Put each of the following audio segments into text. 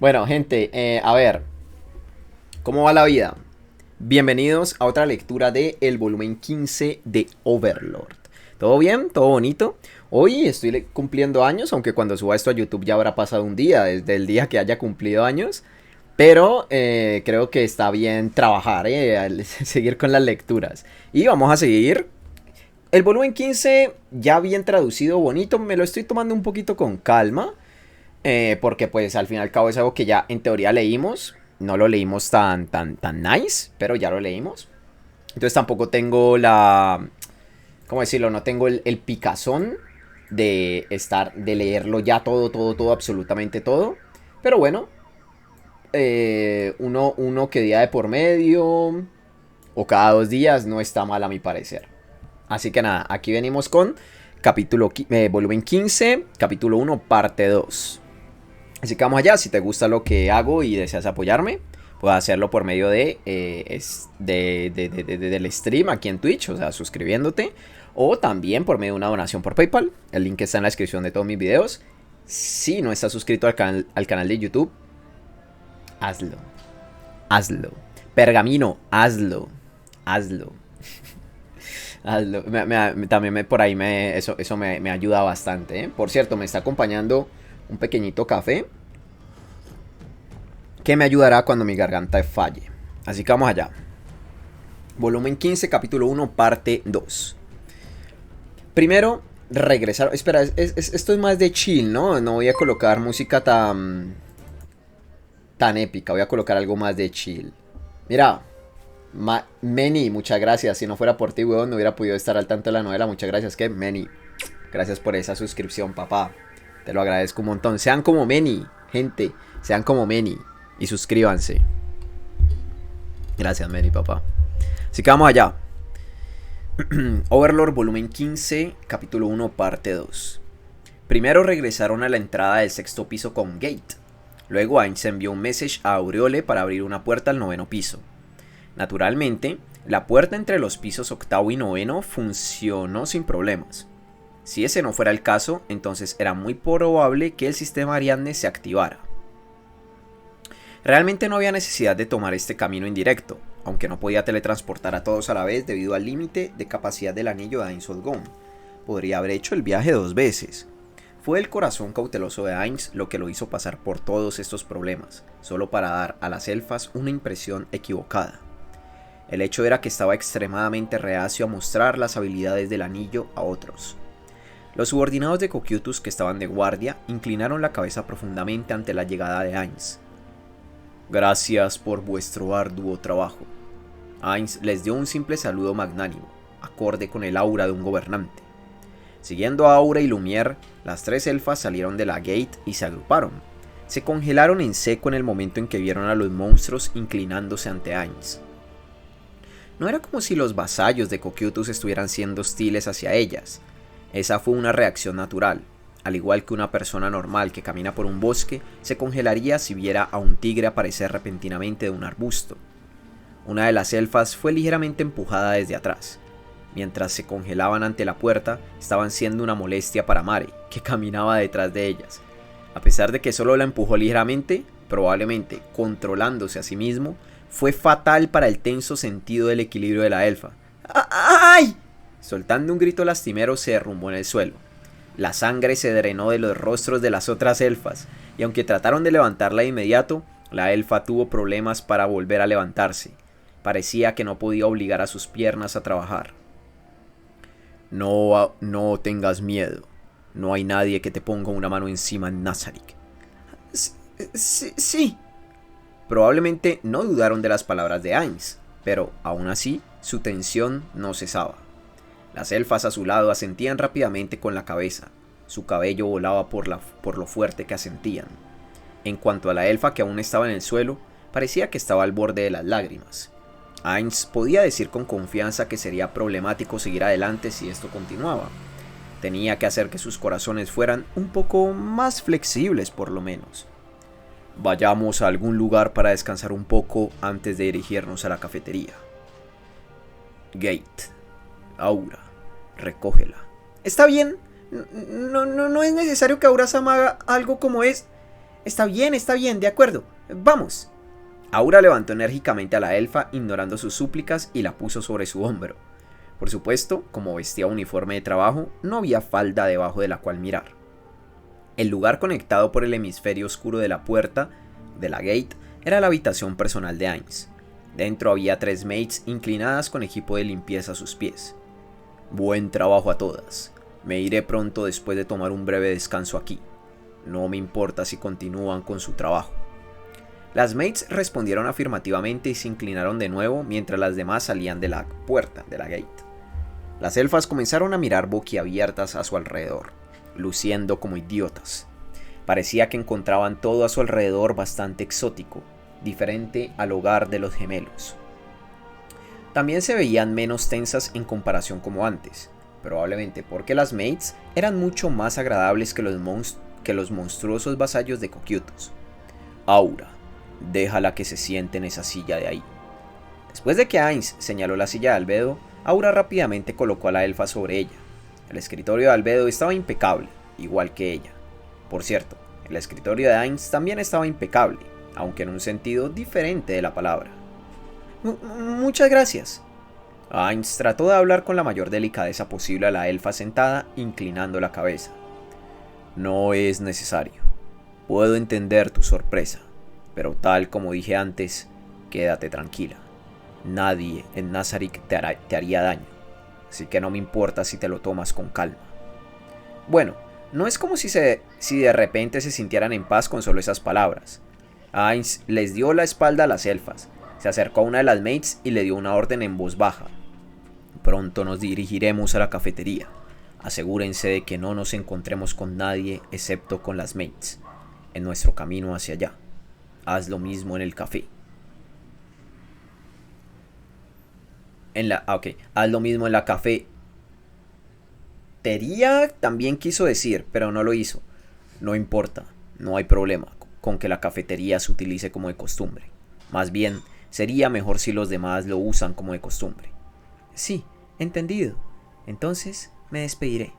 Bueno, gente, a ver, ¿cómo va la vida? Bienvenidos a otra lectura de el volumen 15 de Overlord. ¿Todo bien? ¿Todo bonito? Hoy estoy cumpliendo años, aunque cuando suba esto a YouTube ya habrá pasado un día, desde el día que haya cumplido años. Pero creo que está bien trabajar, seguir con las lecturas. Y vamos a seguir. El volumen 15 ya bien traducido, bonito, me lo estoy tomando un poquito con calma. Porque pues al fin y al cabo es algo que ya en teoría leímos. No lo leímos tan nice, pero ya lo leímos. Entonces tampoco tengo la... ¿Cómo decirlo? No tengo el picazón de leerlo ya todo, absolutamente todo. Pero bueno, uno que día de por medio o cada 2 días no está mal a mi parecer. Así que nada, aquí venimos con volumen 15, capítulo 1, parte 2. Así que vamos allá, si te gusta lo que hago y deseas apoyarme, puedes hacerlo por medio del stream aquí en Twitch, o sea, suscribiéndote, o también por medio de una donación por PayPal. El link está en la descripción de todos mis videos. Si no estás suscrito al canal de YouTube, hazlo, hazlo. Pergamino, hazlo, hazlo. Hazlo. También por ahí eso me ayuda bastante, ¿eh? Por cierto, me está acompañando un pequeñito café que me ayudará cuando mi garganta falle. Así que vamos allá. Volumen 15, capítulo 1, parte 2. Primero, regresar. Espera, esto es más de chill, ¿no? No voy a colocar música tan épica. Voy a colocar algo más de chill. Mira, Meni, muchas gracias. Si no fuera por ti, weón, no hubiera podido estar al tanto de la novela. Muchas gracias, que Meni. Gracias por esa suscripción, papá. Te lo agradezco un montón. Sean como Meni, gente. Sean como Meni. Y suscríbanse. Gracias, Meni, papá. Así que vamos allá. Overlord, volumen 15, capítulo 1, parte 2. Primero regresaron a la entrada del sexto piso con Gate. Luego Ainz envió un message a Aureole para abrir una puerta al noveno piso. Naturalmente, la puerta entre los pisos octavo y noveno funcionó sin problemas. Si ese no fuera el caso, entonces era muy probable que el sistema Ariadne se activara. Realmente no había necesidad de tomar este camino indirecto, aunque no podía teletransportar a todos a la vez debido al límite de capacidad del anillo de Ainz Odgón. Podría haber hecho el viaje 2 veces. Fue el corazón cauteloso de Ainz lo que lo hizo pasar por todos estos problemas, solo para dar a las elfas una impresión equivocada. El hecho era que estaba extremadamente reacio a mostrar las habilidades del anillo a otros. Los subordinados de Cocytus que estaban de guardia inclinaron la cabeza profundamente ante la llegada de Ainz. Gracias por vuestro arduo trabajo. Ainz les dio un simple saludo magnánimo, acorde con el aura de un gobernante. Siguiendo a Aura y Lumière, las tres elfas salieron de la gate y se agruparon. Se congelaron en seco en el momento en que vieron a los monstruos inclinándose ante Ainz. No era como si los vasallos de Cocytus estuvieran siendo hostiles hacia ellas. Esa fue una reacción natural. Al igual que una persona normal que camina por un bosque, se congelaría si viera a un tigre aparecer repentinamente de un arbusto. Una de las elfas fue ligeramente empujada desde atrás. Mientras se congelaban ante la puerta, estaban siendo una molestia para Mare, que caminaba detrás de ellas. A pesar de que solo la empujó ligeramente, probablemente controlándose a sí mismo, fue fatal para el tenso sentido del equilibrio de la elfa. ¡Ay! Soltando un grito lastimero, se derrumbó en el suelo. La sangre se drenó de los rostros de las otras elfas, y aunque trataron de levantarla de inmediato, la elfa tuvo problemas para volver a levantarse. Parecía que no podía obligar a sus piernas a trabajar. No tengas miedo. No hay nadie que te ponga una mano encima en Nazarick. Sí. Probablemente no dudaron de las palabras de Ainz, pero aún así su tensión no cesaba. Las elfas a su lado asentían rápidamente con la cabeza. Su cabello volaba por lo fuerte que asentían. En cuanto a la elfa que aún estaba en el suelo, parecía que estaba al borde de las lágrimas. Ainz podía decir con confianza que sería problemático seguir adelante si esto continuaba. Tenía que hacer que sus corazones fueran un poco más flexibles por lo menos. Vayamos a algún lugar para descansar un poco antes de dirigirnos a la cafetería. Gate. Aura, recógela. Está bien. No es necesario que Aura-sama haga algo como es. Está bien, de acuerdo. Vamos. Aura levantó enérgicamente a la elfa, ignorando sus súplicas, y la puso sobre su hombro. Por supuesto, como vestía uniforme de trabajo, no había falda debajo de la cual mirar. El lugar conectado por el hemisferio oscuro de la puerta de la gate era la habitación personal de Ainz. Dentro había 3 maids inclinadas con equipo de limpieza a sus pies. Buen trabajo a todas. Me iré pronto después de tomar un breve descanso aquí. No me importa si continúan con su trabajo. Las maids respondieron afirmativamente y se inclinaron de nuevo mientras las demás salían de la puerta de la gate. Las elfas comenzaron a mirar boquiabiertas a su alrededor, luciendo como idiotas. Parecía que encontraban todo a su alrededor bastante exótico, diferente al hogar de los gemelos. También se veían menos tensas en comparación como antes, probablemente porque las maids eran mucho más agradables que los monstruosos vasallos de Cocytus. Aura, déjala que se siente en esa silla de ahí. Después de que Ainz señaló la silla de Albedo, Aura rápidamente colocó a la elfa sobre ella. El escritorio de Albedo estaba impecable, igual que ella. Por cierto, el escritorio de Ainz también estaba impecable, aunque en un sentido diferente de la palabra. Muchas gracias. Ainz trató de hablar con la mayor delicadeza posible a la elfa sentada, inclinando la cabeza. No es necesario. Puedo entender tu sorpresa, pero tal como dije antes, quédate tranquila. Nadie en Nazarick te haría daño, así que no me importa si te lo tomas con calma. Bueno, no es como si de repente se sintieran en paz con solo esas palabras. Ainz les dio la espalda a las elfas, se acercó a una de las maids y le dio una orden en voz baja. Pronto nos dirigiremos a la cafetería. Asegúrense de que no nos encontremos con nadie excepto con las maids en nuestro camino hacia allá. Haz lo mismo en el café. Haz lo mismo en la cafetería, también quiso decir, pero no lo hizo. No importa, no hay problema con que la cafetería se utilice como de costumbre. Más bien, sería mejor si los demás lo usan como de costumbre. Sí, entendido. Entonces, me despediré.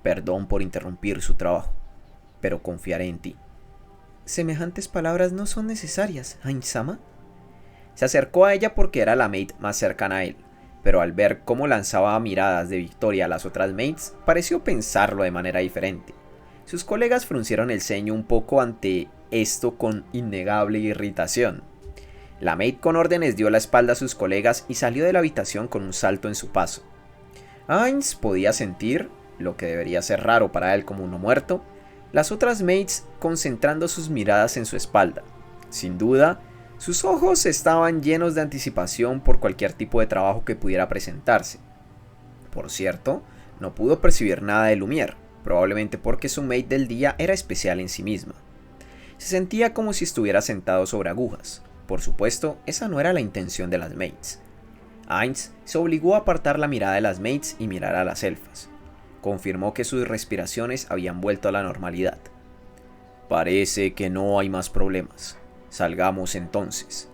Perdón por interrumpir su trabajo, pero confiaré en ti. Semejantes palabras no son necesarias, Ainz-sama. Se acercó a ella porque era la maid más cercana a él, pero al ver cómo lanzaba miradas de victoria a las otras maids, pareció pensarlo de manera diferente. Sus colegas fruncieron el ceño un poco ante esto con innegable irritación. La maid con órdenes dio la espalda a sus colegas y salió de la habitación con un salto en su paso. Ainz podía sentir, lo que debería ser raro para él como uno muerto, las otras maids concentrando sus miradas en su espalda. Sin duda, sus ojos estaban llenos de anticipación por cualquier tipo de trabajo que pudiera presentarse. Por cierto, no pudo percibir nada de Lumière, probablemente porque su maid del día era especial en sí misma. Se sentía como si estuviera sentado sobre agujas. Por supuesto, esa no era la intención de las maids. Ainz se obligó a apartar la mirada de las maids y mirar a las elfas. Confirmó que sus respiraciones habían vuelto a la normalidad. Parece que no hay más problemas. Salgamos entonces.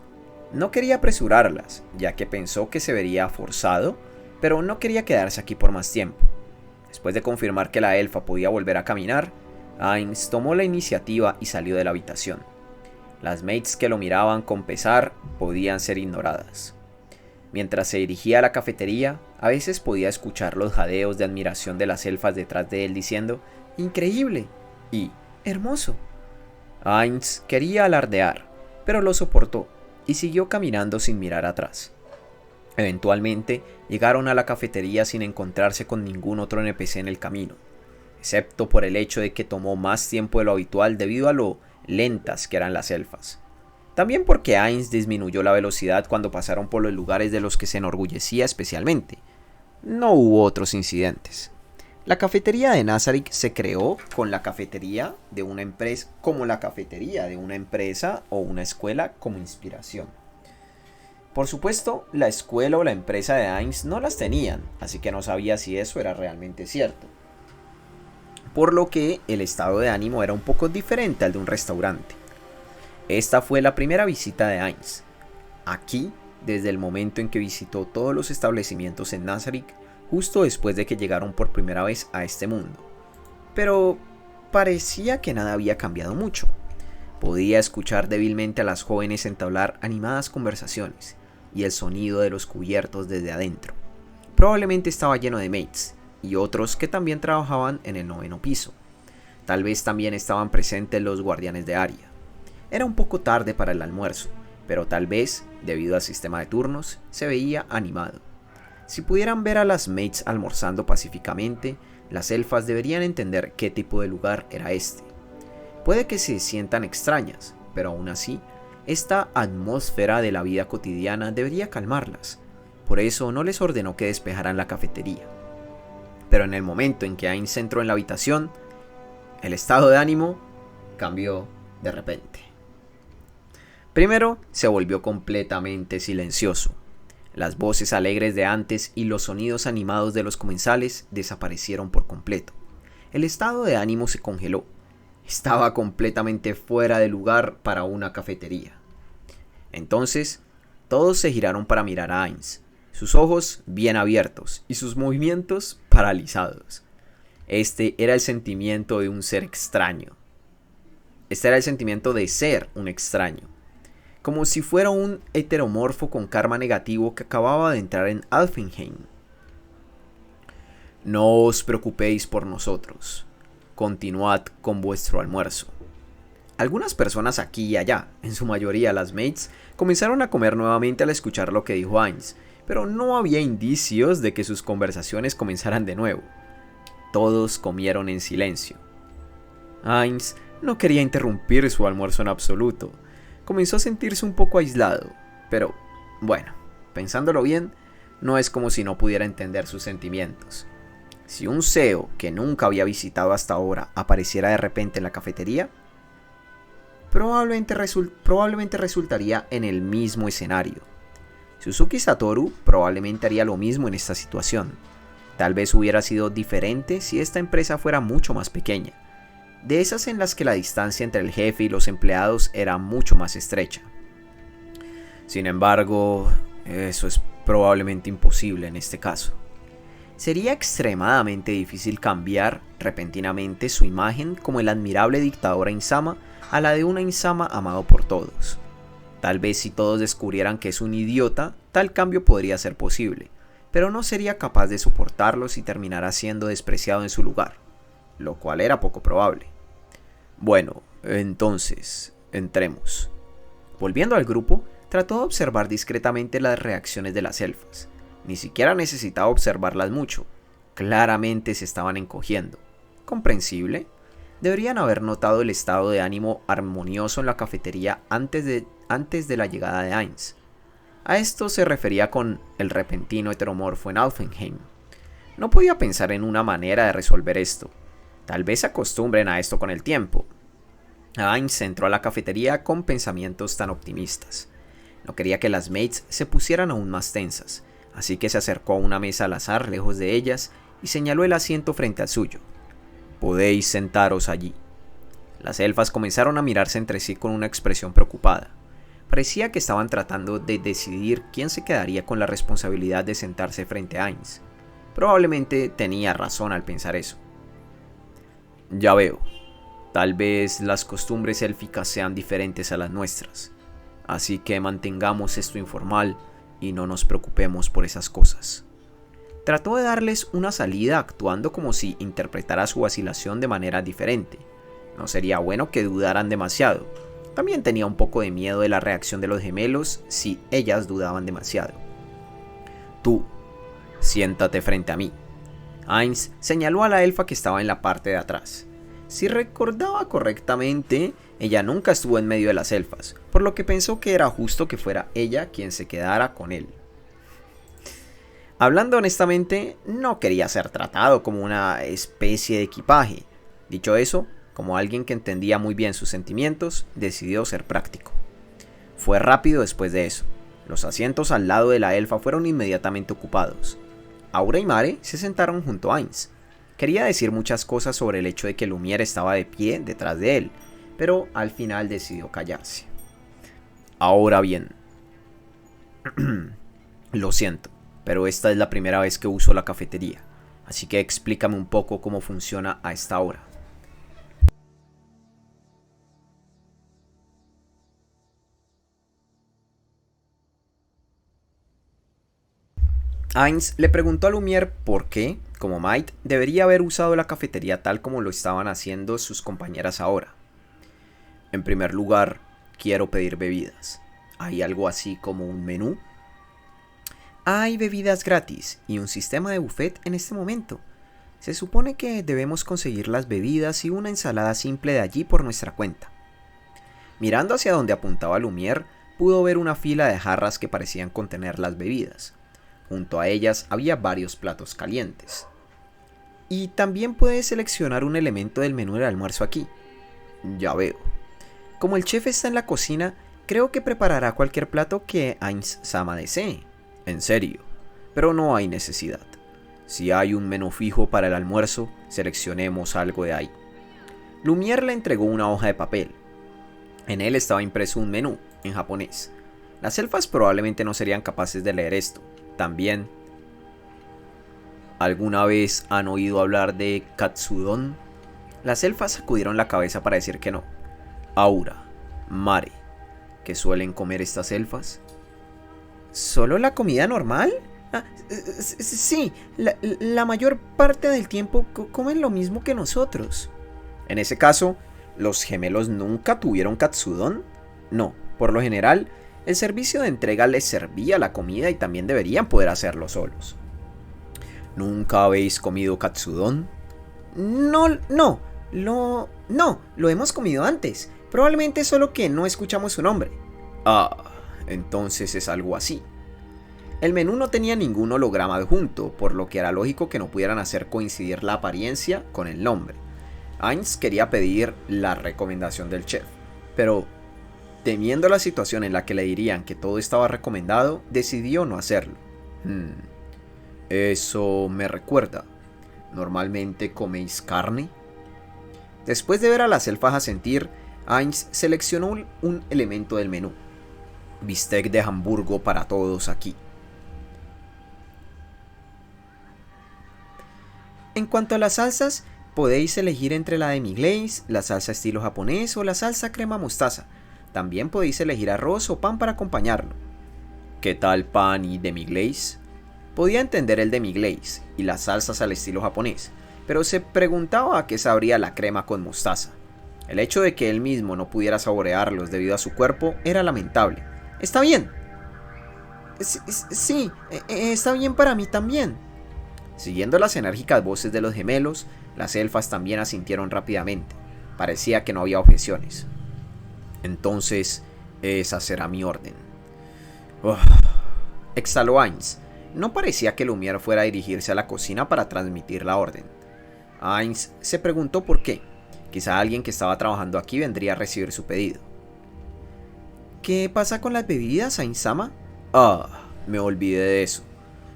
No quería apresurarlas, ya que pensó que se vería forzado, pero no quería quedarse aquí por más tiempo. Después de confirmar que la elfa podía volver a caminar, Ainz tomó la iniciativa y salió de la habitación. Las maids que lo miraban con pesar podían ser ignoradas. Mientras se dirigía a la cafetería, a veces podía escuchar los jadeos de admiración de las elfas detrás de él diciendo «¡Increíble!» y «¡Hermoso!». Ainz quería alardear, pero lo soportó y siguió caminando sin mirar atrás. Eventualmente llegaron a la cafetería sin encontrarse con ningún otro NPC en el camino, excepto por el hecho de que tomó más tiempo de lo habitual debido a lo lentas que eran las elfas. También porque Ainz disminuyó la velocidad cuando pasaron por los lugares de los que se enorgullecía especialmente. No hubo otros incidentes. La cafetería de Nazarick se creó con la cafetería de una empresa, como la cafetería de una empresa o una escuela como inspiración. Por supuesto, la escuela o la empresa de Ainz no las tenían, así que no sabía si eso era realmente cierto. Por lo que el estado de ánimo era un poco diferente al de un restaurante. Esta fue la primera visita de Ainz. Aquí, desde el momento en que visitó todos los establecimientos en Nazarick, justo después de que llegaron por primera vez a este mundo. Pero parecía que nada había cambiado mucho. Podía escuchar débilmente a las jóvenes entablar animadas conversaciones y el sonido de los cubiertos desde adentro. Probablemente estaba lleno de mates y otros que también trabajaban en el 9º piso. Tal vez también estaban presentes los guardianes de área. Era un poco tarde para el almuerzo, pero tal vez, debido al sistema de turnos, se veía animado. Si pudieran ver a las mates almorzando pacíficamente, las elfas deberían entender qué tipo de lugar era este. Puede que se sientan extrañas, pero aún así, esta atmósfera de la vida cotidiana debería calmarlas. Por eso no les ordenó que despejaran la cafetería. Pero en el momento en que Ainz entró en la habitación, el estado de ánimo cambió de repente. Primero, se volvió completamente silencioso. Las voces alegres de antes y los sonidos animados de los comensales desaparecieron por completo. El estado de ánimo se congeló. Estaba completamente fuera de lugar para una cafetería. Entonces, todos se giraron para mirar a Ainz, sus ojos bien abiertos y sus movimientos paralizados. Este era el sentimiento de un ser extraño. Este era el sentimiento de ser un extraño. Como si fuera un heteromorfo con karma negativo que acababa de entrar en Alfenheim. No os preocupéis por nosotros. Continuad con vuestro almuerzo. Algunas personas aquí y allá, en su mayoría las mates, comenzaron a comer nuevamente al escuchar lo que dijo Ainz, pero no había indicios de que sus conversaciones comenzaran de nuevo. Todos comieron en silencio. Ainz no quería interrumpir su almuerzo en absoluto. Comenzó a sentirse un poco aislado, pero, bueno, pensándolo bien, no es como si no pudiera entender sus sentimientos. Si un CEO que nunca había visitado hasta ahora apareciera de repente en la cafetería, probablemente resultaría en el mismo escenario. Suzuki Satoru probablemente haría lo mismo en esta situación. Tal vez hubiera sido diferente si esta empresa fuera mucho más pequeña, de esas en las que la distancia entre el jefe y los empleados era mucho más estrecha. Sin embargo, eso es probablemente imposible en este caso. Sería extremadamente difícil cambiar repentinamente su imagen como el admirable dictador Ainzama a la de un Ainzama amado por todos. Tal vez si todos descubrieran que es un idiota, tal cambio podría ser posible, pero no sería capaz de soportarlo si terminara siendo despreciado en su lugar, lo cual era poco probable. Bueno, entonces, entremos. Volviendo al grupo, trató de observar discretamente las reacciones de las elfas. Ni siquiera necesitaba observarlas mucho. Claramente se estaban encogiendo. ¿Comprensible? Deberían haber notado el estado de ánimo armonioso en la cafetería antes de la llegada de Ainz. A esto se refería con el repentino heteromorfo en Alfenheim. No podía pensar en una manera de resolver esto. Tal vez se acostumbren a esto con el tiempo. Ainz entró a la cafetería con pensamientos tan optimistas. No quería que las mates se pusieran aún más tensas, así que se acercó a una mesa al azar lejos de ellas y señaló el asiento frente al suyo. Podéis sentaros allí. Las elfas comenzaron a mirarse entre sí con una expresión preocupada. Parecía que estaban tratando de decidir quién se quedaría con la responsabilidad de sentarse frente a Ainz. Probablemente tenía razón al pensar eso. Ya veo. Tal vez las costumbres élficas sean diferentes a las nuestras. Así que mantengamos esto informal y no nos preocupemos por esas cosas. Trató de darles una salida actuando como si interpretara su vacilación de manera diferente. No sería bueno que dudaran demasiado. También tenía un poco de miedo de la reacción de los gemelos si ellas dudaban demasiado. Tú, siéntate frente a mí. Ainz señaló a la elfa que estaba en la parte de atrás. Si recordaba correctamente, ella nunca estuvo en medio de las elfas, por lo que pensó que era justo que fuera ella quien se quedara con él. Hablando honestamente, no quería ser tratado como una especie de equipaje. Dicho eso, como alguien que entendía muy bien sus sentimientos, decidió ser práctico. Fue rápido después de eso. Los asientos al lado de la elfa fueron inmediatamente ocupados. Aura y Mare se sentaron junto a Ainz. Quería decir muchas cosas sobre el hecho de que Lumière estaba de pie detrás de él, pero al final decidió callarse. Ahora bien, lo siento, pero esta es la primera vez que uso la cafetería, así que explícame un poco cómo funciona a esta hora. Heinz le preguntó a Lumière por qué, como Might, debería haber usado la cafetería tal como lo estaban haciendo sus compañeras ahora. En primer lugar, quiero pedir bebidas. ¿Hay algo así como un menú? Hay bebidas gratis y un sistema de buffet en este momento. Se supone que debemos conseguir las bebidas y una ensalada simple de allí por nuestra cuenta. Mirando hacia donde apuntaba Lumière, pudo ver una fila de jarras que parecían contener las bebidas. Junto a ellas había varios platos calientes. Y también puedes seleccionar un elemento del menú del almuerzo aquí. Ya veo. Como el chef está en la cocina, creo que preparará cualquier plato que Heinz-sama desee. En serio, pero no hay necesidad. Si hay un menú fijo para el almuerzo, seleccionemos algo de ahí. Lumière le entregó una hoja de papel. En él estaba impreso un menú, en japonés. Las elfas probablemente no serían capaces de leer esto. También, ¿alguna vez han oído hablar de katsudon? Las elfas sacudieron la cabeza para decir que no. Aura, Mare, ¿qué suelen comer estas elfas? ¿Solo la comida normal? Sí, la mayor parte del tiempo comen lo mismo que nosotros. En ese caso, ¿los gemelos nunca tuvieron katsudon? No, por lo general, el servicio de entrega les servía la comida y también deberían poder hacerlo solos. ¿Nunca habéis comido katsudon? No, lo hemos comido antes. Probablemente solo que no escuchamos su nombre. Ah, entonces es algo así. El menú no tenía ningún holograma adjunto, por lo que era lógico que no pudieran hacer coincidir la apariencia con el nombre. Heinz quería pedir la recomendación del chef, pero temiendo la situación en la que le dirían que todo estaba recomendado, decidió no hacerlo. Eso me recuerda. ¿Normalmente coméis carne? Después de ver a las elfas asentir, Heinz seleccionó un elemento del menú. Bistec de Hamburgo para todos aquí. En cuanto a las salsas, podéis elegir entre la demi-glace, la salsa estilo japonés o la salsa crema mostaza. También podéis elegir arroz o pan para acompañarlo. ¿Qué tal pan y demi-glace? Podía entender el demi-glace y las salsas al estilo japonés, pero se preguntaba a qué sabría la crema con mostaza. El hecho de que él mismo no pudiera saborearlos debido a su cuerpo era lamentable. ¡Está bien! Sí, está bien para mí también. Siguiendo las enérgicas voces de los gemelos, las elfas también asintieron rápidamente. Parecía que no había objeciones. Entonces, esa será mi orden. Exhaló Heinz. No parecía que Lumière fuera a dirigirse a la cocina para transmitir la orden. Heinz se preguntó por qué. Quizá alguien que estaba trabajando aquí vendría a recibir su pedido. ¿Qué pasa con las bebidas, Heinz-sama? Me olvidé de eso.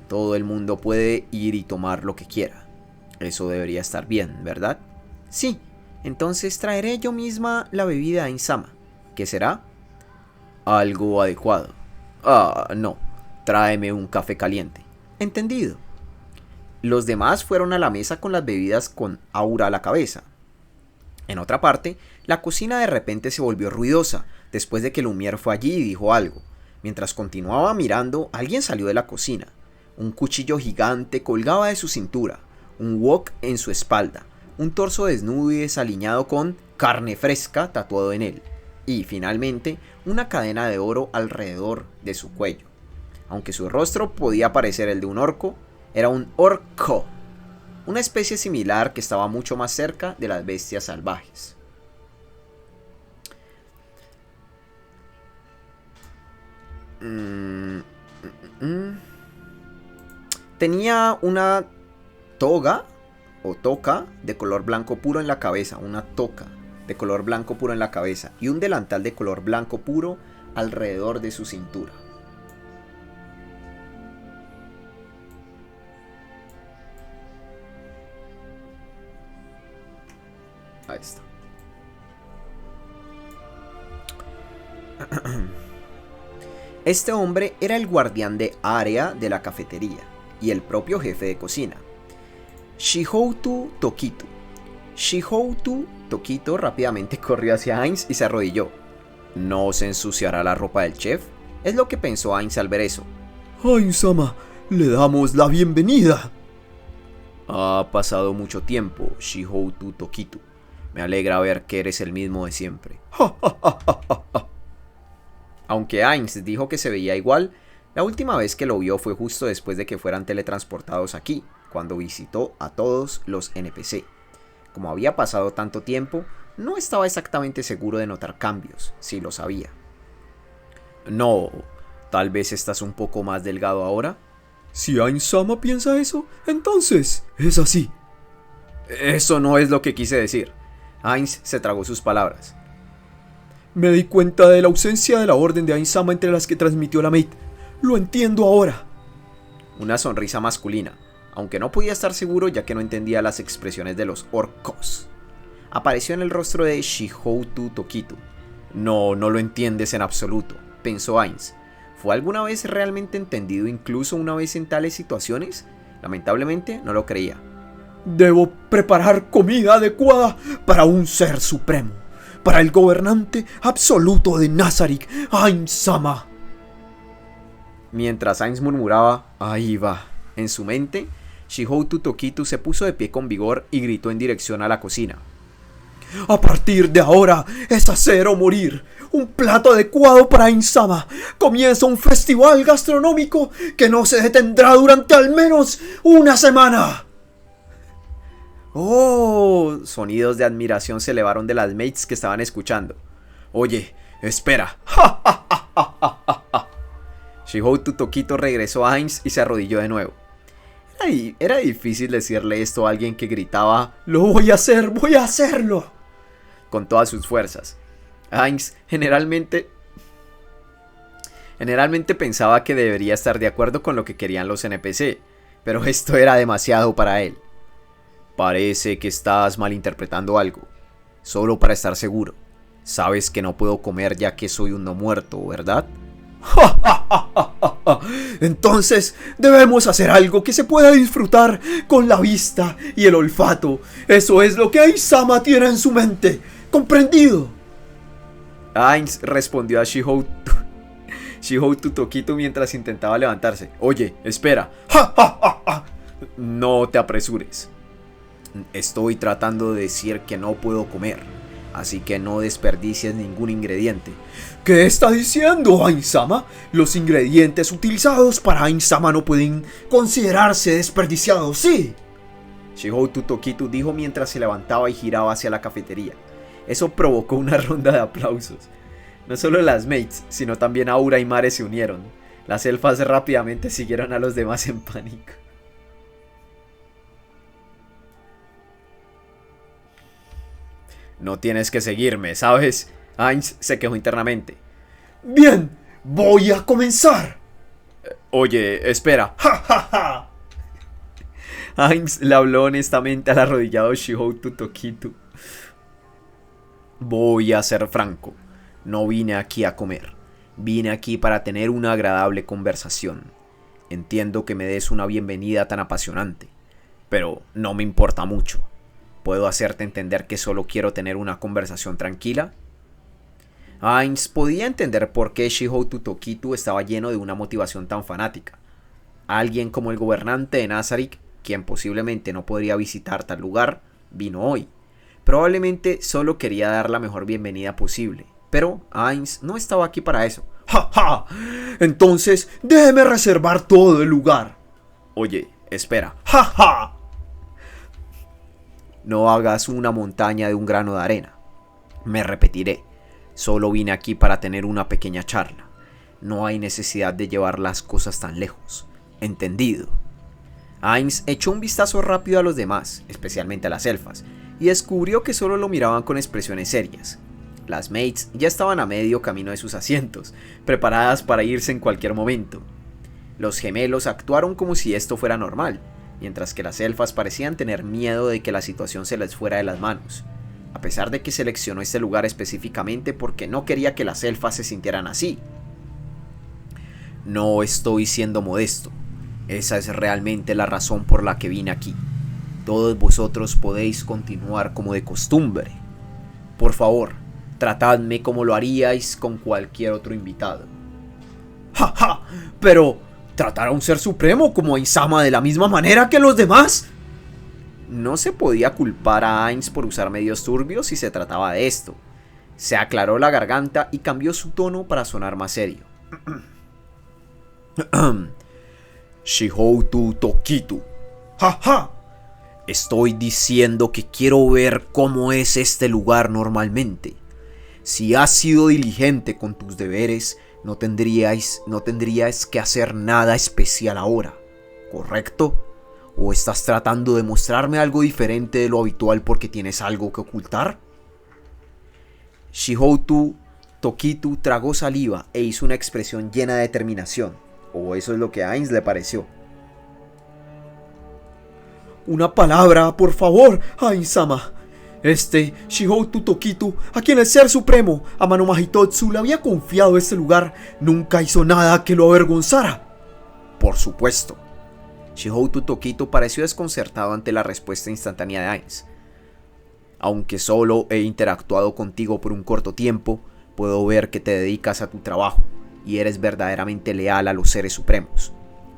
Todo el mundo puede ir y tomar lo que quiera. Eso debería estar bien, ¿verdad? Sí, entonces traeré yo misma la bebida a Heinz-sama. ¿Qué será? Algo adecuado. No. Tráeme un café caliente. Entendido. Los demás fueron a la mesa con las bebidas con Aura a la cabeza. En otra parte, la cocina de repente se volvió ruidosa después de que Lumière fue allí y dijo algo. Mientras continuaba mirando, alguien salió de la cocina. Un cuchillo gigante colgaba de su cintura, un wok en su espalda, un torso desnudo y desaliñado con carne fresca tatuado en él, y finalmente una cadena de oro alrededor de su cuello. Aunque su rostro podía parecer el de un orco, era un orco, una especie similar que estaba mucho más cerca de las bestias salvajes. Tenía una toga o toca de color blanco puro en la cabeza, una toca de color blanco puro en la cabeza y un delantal de color blanco puro alrededor de su cintura. Ahí está. Este hombre era el guardián de área de la cafetería y el propio jefe de cocina, Shihoutu Tokitu. Shihoutu Tokitu rápidamente corrió hacia Heinz y se arrodilló. ¿No se ensuciará la ropa del chef? Es lo que pensó Heinz al ver eso. Heinz-sama, le damos la bienvenida. Ha pasado mucho tiempo, Shihoutu Tokitu. Me alegra ver que eres el mismo de siempre. Aunque Ainz dijo que se veía igual, la última vez que lo vio fue justo después de que fueran teletransportados aquí, cuando visitó a todos los NPC. Como había pasado tanto tiempo, no estaba exactamente seguro de notar cambios, si lo sabía. No, tal vez estás un poco más delgado ahora. Si Ainz-sama piensa eso, entonces es así. Eso no es lo que quise decir. Ainz se tragó sus palabras. Me di cuenta de la ausencia de la orden de Ainz-sama entre las que transmitió la Maid. Lo entiendo ahora. Una sonrisa masculina, aunque no podía estar seguro ya que no entendía las expresiones de los orcos, apareció en el rostro de Shihoutu Tokitu. No lo entiendes en absoluto, pensó Ainz. ¿Fue alguna vez realmente entendido incluso una vez en tales situaciones? Lamentablemente no lo creía. Debo preparar comida adecuada para un ser supremo, para el gobernante absoluto de Nazarick, Ainz-sama. Mientras Ainz murmuraba, ahí va, en su mente, Shihoutu Tokitu se puso de pie con vigor y gritó en dirección a la cocina. A partir de ahora es hacer o morir. Un plato adecuado para Ainz-sama. Comienza un festival gastronómico que no se detendrá durante al menos una semana. ¡Oh! Sonidos de admiración se elevaron de las mates que estaban escuchando. Oye, espera. Shihoutu Tokitu regresó a Ainz y se arrodilló de nuevo. Era difícil decirle esto a alguien que gritaba «Lo voy a hacer, voy a hacerlo» con todas sus fuerzas. Ainz generalmente pensaba que debería estar de acuerdo con lo que querían los NPC, pero esto era demasiado para él. Parece que estás malinterpretando algo. Solo para estar seguro, sabes que no puedo comer ya que soy un no muerto, ¿verdad? Entonces debemos hacer algo que se pueda disfrutar con la vista y el olfato. Eso es lo que Ainz-sama tiene en su mente. ¿Comprendido? Ainz respondió a Shihoutu Tokitu mientras intentaba levantarse. Oye, espera. No te apresures. Estoy tratando de decir que no puedo comer, así que no desperdicies ningún ingrediente. ¿Qué está diciendo, Ainz-sama? Los ingredientes utilizados para Ainz-sama no pueden considerarse desperdiciados, ¿sí? Shihoutu Tokitu dijo mientras se levantaba y giraba hacia la cafetería. Eso provocó una ronda de aplausos. No solo las mates, sino también Aura y Mare se unieron. Las elfas rápidamente siguieron a los demás en pánico. No tienes que seguirme, ¿sabes? Ainz se quejó internamente. Bien, voy a comenzar. Oye, espera. Ainz le habló honestamente al arrodillado Shihoutu Tokitu. Voy a ser franco. No vine aquí a comer. Vine aquí para tener una agradable conversación. Entiendo que me des una bienvenida tan apasionante, pero no me importa mucho. ¿Puedo hacerte entender que solo quiero tener una conversación tranquila? Ainz podía entender por qué Shihoutu Tokitu estaba lleno de una motivación tan fanática. Alguien como el gobernante de Nazarick, quien posiblemente no podría visitar tal lugar, vino hoy. Probablemente solo quería dar la mejor bienvenida posible, pero Ainz no estaba aquí para eso. ¡Ja! Entonces déjeme reservar todo el lugar. Oye, espera. ¡Ja! No hagas una montaña de un grano de arena. Me repetiré. Solo vine aquí para tener una pequeña charla. No hay necesidad de llevar las cosas tan lejos. ¿Entendido? Ainz echó un vistazo rápido a los demás, especialmente a las elfas, y descubrió que solo lo miraban con expresiones serias. Las mates ya estaban a medio camino de sus asientos, preparadas para irse en cualquier momento. Los gemelos actuaron como si esto fuera normal, mientras que las elfas parecían tener miedo de que la situación se les fuera de las manos, a pesar de que seleccionó este lugar específicamente porque no quería que las elfas se sintieran así. No estoy siendo modesto, esa es realmente la razón por la que vine aquí. Todos vosotros podéis continuar como de costumbre. Por favor, tratadme como lo haríais con cualquier otro invitado. ¡Ja! Pero ¿Tratar a un ser supremo como a Insama de la misma manera que los demás? No se podía culpar a Ainz por usar medios turbios si se trataba de esto. Se aclaró la garganta y cambió su tono para sonar más serio. Shihoutu Tokitu. ¡Ja, ja! Estoy diciendo que quiero ver cómo es este lugar normalmente. Si has sido diligente con tus deberes, no tendrías que hacer nada especial ahora, ¿correcto? ¿O estás tratando de mostrarme algo diferente de lo habitual porque tienes algo que ocultar? Shihoutu Tokitu tragó saliva e hizo una expresión llena de determinación, o eso es lo que a Ainz le pareció. Una palabra, por favor, Ainsama. Shihoutu Tokitu, a quien el ser supremo, Amano Mahitotsu, le había confiado este lugar, nunca hizo nada que lo avergonzara. Por supuesto. Shihoutu Tokitu pareció desconcertado ante la respuesta instantánea de Ainz. Aunque solo he interactuado contigo por un corto tiempo, puedo ver que te dedicas a tu trabajo y eres verdaderamente leal a los seres supremos.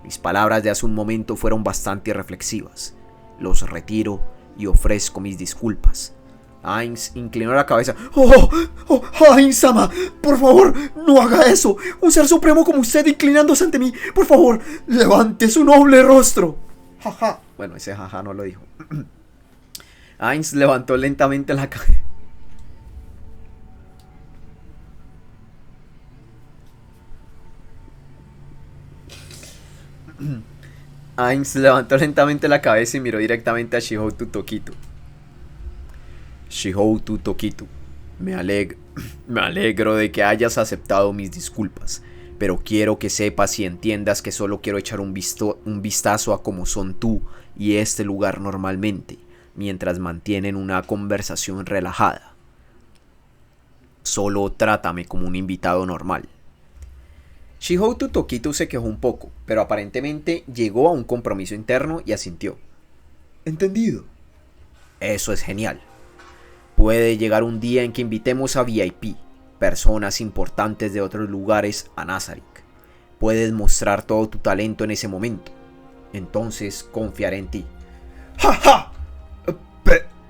Mis palabras de hace un momento fueron bastante reflexivas. Los retiro y ofrezco mis disculpas. Ainz inclinó la cabeza. ¡Oh, Ainsama! Por favor, no haga eso. Un ser supremo como usted inclinándose ante mí. Por favor, levante su noble rostro. Jaja. Bueno, ese jaja no lo dijo. Ainz levantó lentamente la cabeza. Ainz levantó lentamente la cabeza y miró directamente a Shihoutu Tokitu. Shihoutu Tokitu, me alegro de que hayas aceptado mis disculpas, pero quiero que sepas y entiendas que solo quiero echar un vistazo a cómo son tú y este lugar normalmente, mientras mantienen una conversación relajada. Solo trátame como un invitado normal. Shihoutu Tokitu se quejó un poco, pero aparentemente llegó a un compromiso interno y asintió. Entendido. Eso es genial. Puede llegar un día en que invitemos a VIP, personas importantes de otros lugares, a Nazarick. Puedes mostrar todo tu talento en ese momento. Entonces confiaré en ti. ¡Ja, ja!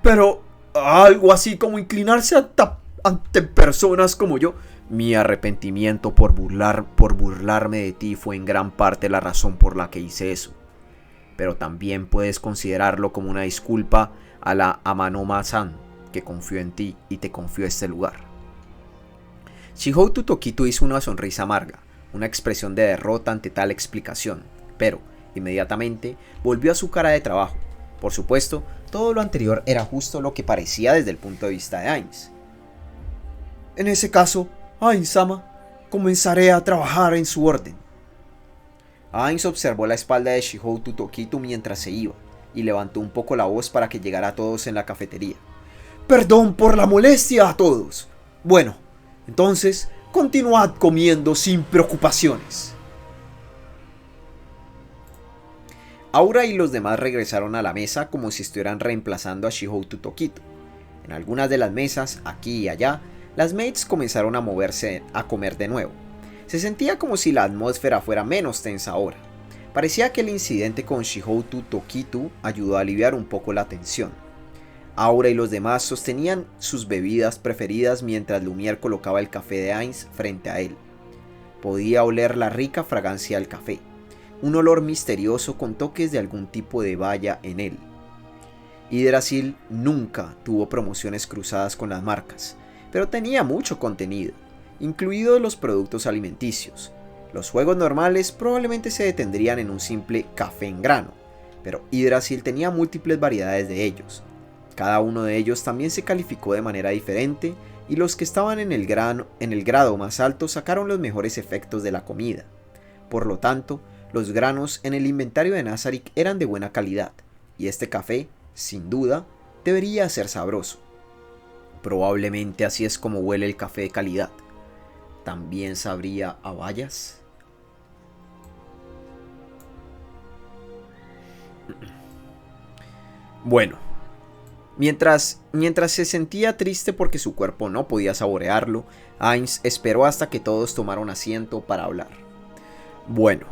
Pero algo así como inclinarse ante personas como yo. Mi arrepentimiento por burlarme de ti fue en gran parte la razón por la que hice eso. Pero también puedes considerarlo como una disculpa a la Amanoma-san, que confió en ti y te confió este lugar. Shihoutu Tokitu hizo una sonrisa amarga, una expresión de derrota ante tal explicación, pero inmediatamente volvió a su cara de trabajo. Por supuesto, todo lo anterior era justo lo que parecía desde el punto de vista de Ainz. En ese caso, Ainsama, comenzaré a trabajar en su orden. Ainz observó la espalda de Shihoutu Tokitu mientras se iba, y levantó un poco la voz para que llegara a todos en la cafetería. Perdón por la molestia a todos. Bueno, entonces, continuad comiendo sin preocupaciones. Aura y los demás regresaron a la mesa como si estuvieran reemplazando a Shihoutu Tokitu. En algunas de las mesas, aquí y allá, las maids comenzaron a moverse a comer de nuevo. Se sentía como si la atmósfera fuera menos tensa ahora. Parecía que el incidente con Shihoutu Tokitu ayudó a aliviar un poco la tensión. Aura y los demás sostenían sus bebidas preferidas mientras Lumière colocaba el café de Ainz frente a él. Podía oler la rica fragancia del café, un olor misterioso con toques de algún tipo de baya en él. Yggdrasil nunca tuvo promociones cruzadas con las marcas, pero tenía mucho contenido, incluidos los productos alimenticios. Los juegos normales probablemente se detendrían en un simple café en grano, pero Yggdrasil tenía múltiples variedades de ellos. Cada uno de ellos también se calificó de manera diferente y los que estaban en el grado más alto sacaron los mejores efectos de la comida. Por lo tanto, los granos en el inventario de Nazarick eran de buena calidad, y este café, sin duda, debería ser sabroso. Probablemente así es como huele el café de calidad. ¿También sabría a bayas? Bueno, mientras se sentía triste porque su cuerpo no podía saborearlo, Ainz esperó hasta que todos tomaron asiento para hablar. Bueno,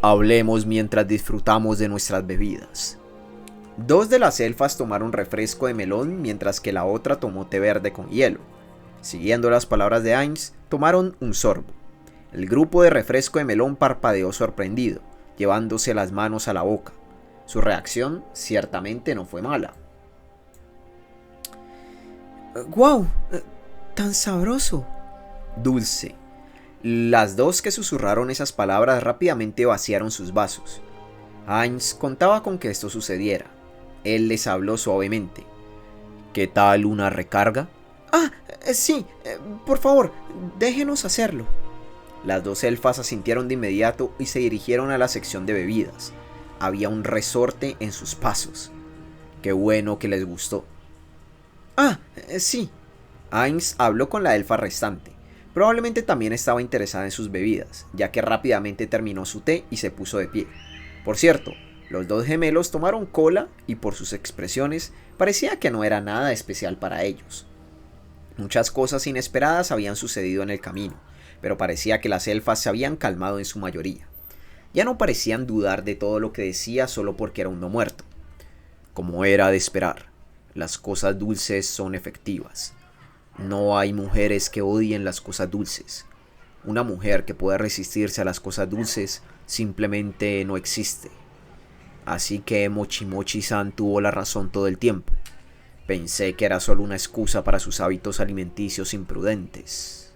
Hablemos mientras disfrutamos de nuestras bebidas. Dos de las elfas tomaron refresco de melón mientras que la otra tomó té verde con hielo. Siguiendo las palabras de Ainz, tomaron un sorbo. El grupo de refresco de melón parpadeó sorprendido, llevándose las manos a la boca. Su reacción ciertamente no fue mala. ¡Guau! ¡Tan sabroso! Dulce. Las dos que susurraron esas palabras rápidamente vaciaron sus vasos. Ainz contaba con que esto sucediera. Él les habló suavemente. ¿Qué tal una recarga? Sí, por favor, déjenos hacerlo. Las dos elfas asintieron de inmediato y se dirigieron a la sección de bebidas. Había un resorte en sus pasos. Qué bueno que les gustó. Sí. Ainz habló con la elfa restante. Probablemente también estaba interesada en sus bebidas, ya que rápidamente terminó su té y se puso de pie. Por cierto, los dos gemelos tomaron cola y por sus expresiones parecía que no era nada especial para ellos. Muchas cosas inesperadas habían sucedido en el camino, pero parecía que las elfas se habían calmado en su mayoría. Ya no parecían dudar de todo lo que decía solo porque era un no muerto. Como era de esperar, las cosas dulces son efectivas. No hay mujeres que odien las cosas dulces. Una mujer que pueda resistirse a las cosas dulces simplemente no existe. Así que Mochi Mochi-san tuvo la razón todo el tiempo. Pensé que era solo una excusa para sus hábitos alimenticios imprudentes.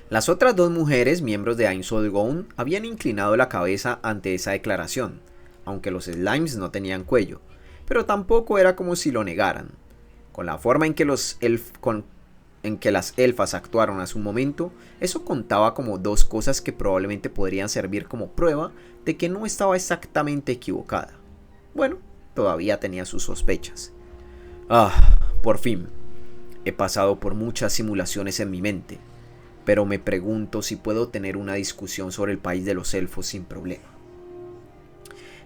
Las otras dos mujeres, miembros de Ainz O'Down, habían inclinado la cabeza ante esa declaración, aunque los slimes no tenían cuello, pero tampoco era como si lo negaran. Con la forma en que las elfas actuaron a su momento, eso contaba como dos cosas que probablemente podrían servir como prueba de que no estaba exactamente equivocada. Bueno, todavía tenía sus sospechas. Por fin. He pasado por muchas simulaciones en mi mente, pero me pregunto si puedo tener una discusión sobre el país de los elfos sin problema.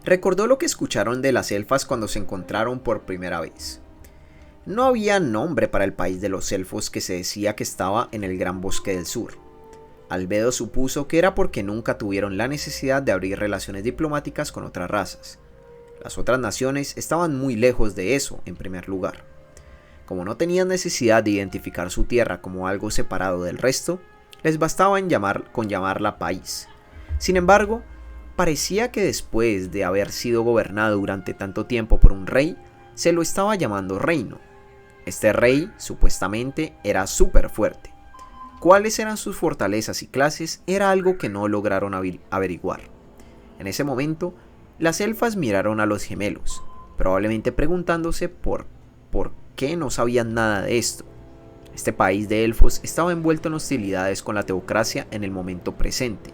Recordó lo que escucharon de las elfas cuando se encontraron por primera vez. No había nombre para el país de los elfos que se decía que estaba en el gran bosque del sur. Albedo supuso que era porque nunca tuvieron la necesidad de abrir relaciones diplomáticas con otras razas. Las otras naciones estaban muy lejos de eso, en primer lugar. Como no tenían necesidad de identificar su tierra como algo separado del resto, les bastaba con llamarla país. Sin embargo, parecía que después de haber sido gobernado durante tanto tiempo por un rey, se lo estaba llamando reino. Este rey, supuestamente, era súper fuerte. Cuáles eran sus fortalezas y clases era algo que no lograron averiguar. En ese momento, las elfas miraron a los gemelos, probablemente preguntándose por qué no sabían nada de esto. Este país de elfos estaba envuelto en hostilidades con la teocracia en el momento presente,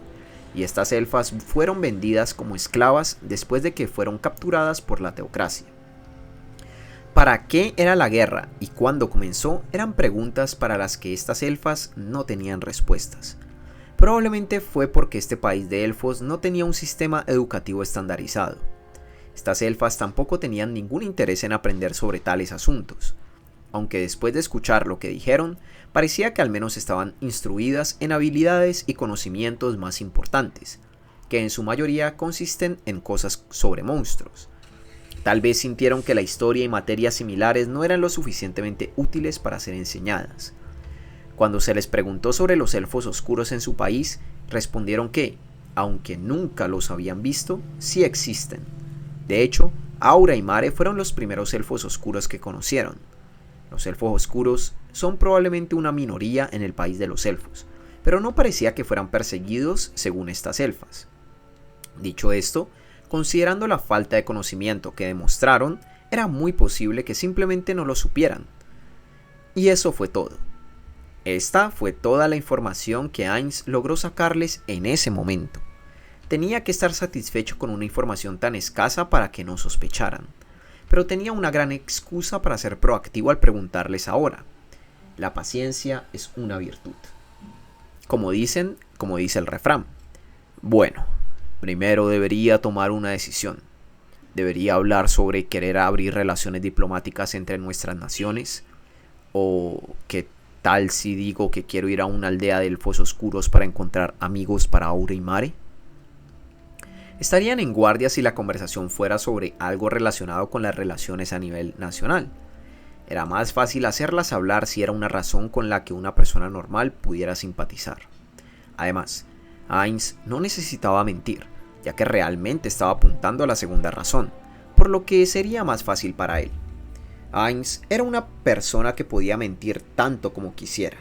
y estas elfas fueron vendidas como esclavas después de que fueron capturadas por la teocracia. ¿Para qué era la guerra y cuándo comenzó? Eran preguntas para las que estas elfas no tenían respuestas. Probablemente fue porque este país de elfos no tenía un sistema educativo estandarizado. Estas elfas tampoco tenían ningún interés en aprender sobre tales asuntos, aunque después de escuchar lo que dijeron, parecía que al menos estaban instruidas en habilidades y conocimientos más importantes, que en su mayoría consisten en cosas sobre monstruos. Tal vez sintieron que la historia y materias similares no eran lo suficientemente útiles para ser enseñadas. Cuando se les preguntó sobre los elfos oscuros en su país, respondieron que, aunque nunca los habían visto, sí existen. De hecho, Aura y Mare fueron los primeros elfos oscuros que conocieron. Los elfos oscuros son probablemente una minoría en el país de los elfos, pero no parecía que fueran perseguidos según estas elfas. Dicho esto, considerando la falta de conocimiento que demostraron, era muy posible que simplemente no lo supieran. Y eso fue todo. Esta fue toda la información que Ainz logró sacarles en ese momento. Tenía que estar satisfecho con una información tan escasa para que no sospecharan, pero tenía una gran excusa para ser proactivo al preguntarles ahora. La paciencia es una virtud. Como dice el refrán. Bueno, primero debería tomar una decisión. Debería hablar sobre querer abrir relaciones diplomáticas entre nuestras naciones. O qué tal si digo que quiero ir a una aldea de elfos oscuros para encontrar amigos para Aura y Mare. Estarían en guardia si la conversación fuera sobre algo relacionado con las relaciones a nivel nacional. Era más fácil hacerlas hablar si era una razón con la que una persona normal pudiera simpatizar. Además, Heinz no necesitaba mentir, ya que realmente estaba apuntando a la segunda razón, por lo que sería más fácil para él. Heinz era una persona que podía mentir tanto como quisiera,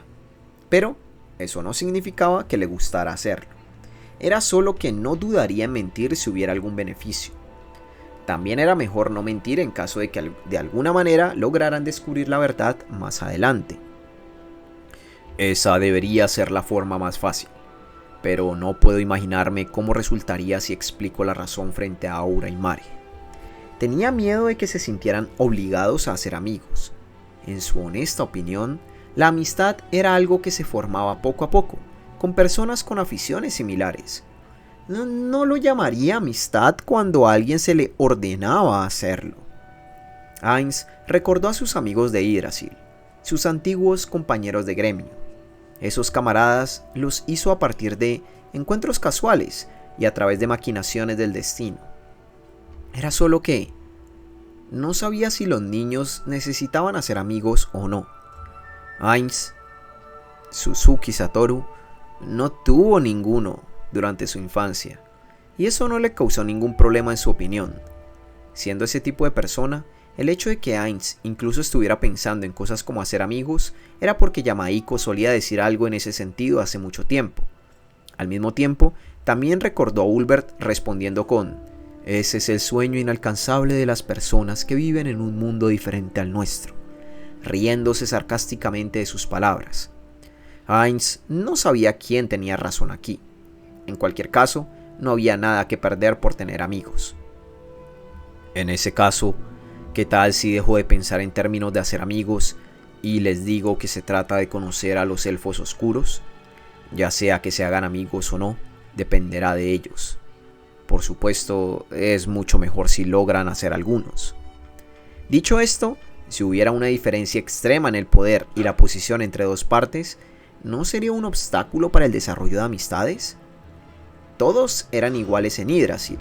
pero eso no significaba que le gustara hacerlo. Era solo que no dudaría en mentir si hubiera algún beneficio. También era mejor no mentir en caso de que de alguna manera lograran descubrir la verdad más adelante. Esa debería ser la forma más fácil, pero no puedo imaginarme cómo resultaría si explico la razón frente a Aura y Mare. Tenía miedo de que se sintieran obligados a hacer amigos. En su honesta opinión, la amistad era algo que se formaba poco a poco, con personas con aficiones similares. No lo llamaría amistad cuando a alguien se le ordenaba hacerlo. Heinz recordó a sus amigos de Yggdrasil, sus antiguos compañeros de gremio. Esos camaradas los hizo a partir de encuentros casuales y a través de maquinaciones del destino. Era solo que no sabía si los niños necesitaban hacer amigos o no. Heinz, Suzuki Satoru, no tuvo ninguno durante su infancia, y eso no le causó ningún problema en su opinión. Siendo ese tipo de persona, el hecho de que Heinz incluso estuviera pensando en cosas como hacer amigos era porque Yamaiko solía decir algo en ese sentido hace mucho tiempo. Al mismo tiempo, también recordó a Ulbert respondiendo con: ese es el sueño inalcanzable de las personas que viven en un mundo diferente al nuestro, riéndose sarcásticamente de sus palabras. Heinz no sabía quién tenía razón aquí. En cualquier caso, no había nada que perder por tener amigos. En ese caso, ¿qué tal si dejo de pensar en términos de hacer amigos y les digo que se trata de conocer a los elfos oscuros? Ya sea que se hagan amigos o no, dependerá de ellos. Por supuesto, es mucho mejor si logran hacer algunos. Dicho esto, si hubiera una diferencia extrema en el poder y la posición entre dos partes, ¿no sería un obstáculo para el desarrollo de amistades? Todos eran iguales en Yggdrasil.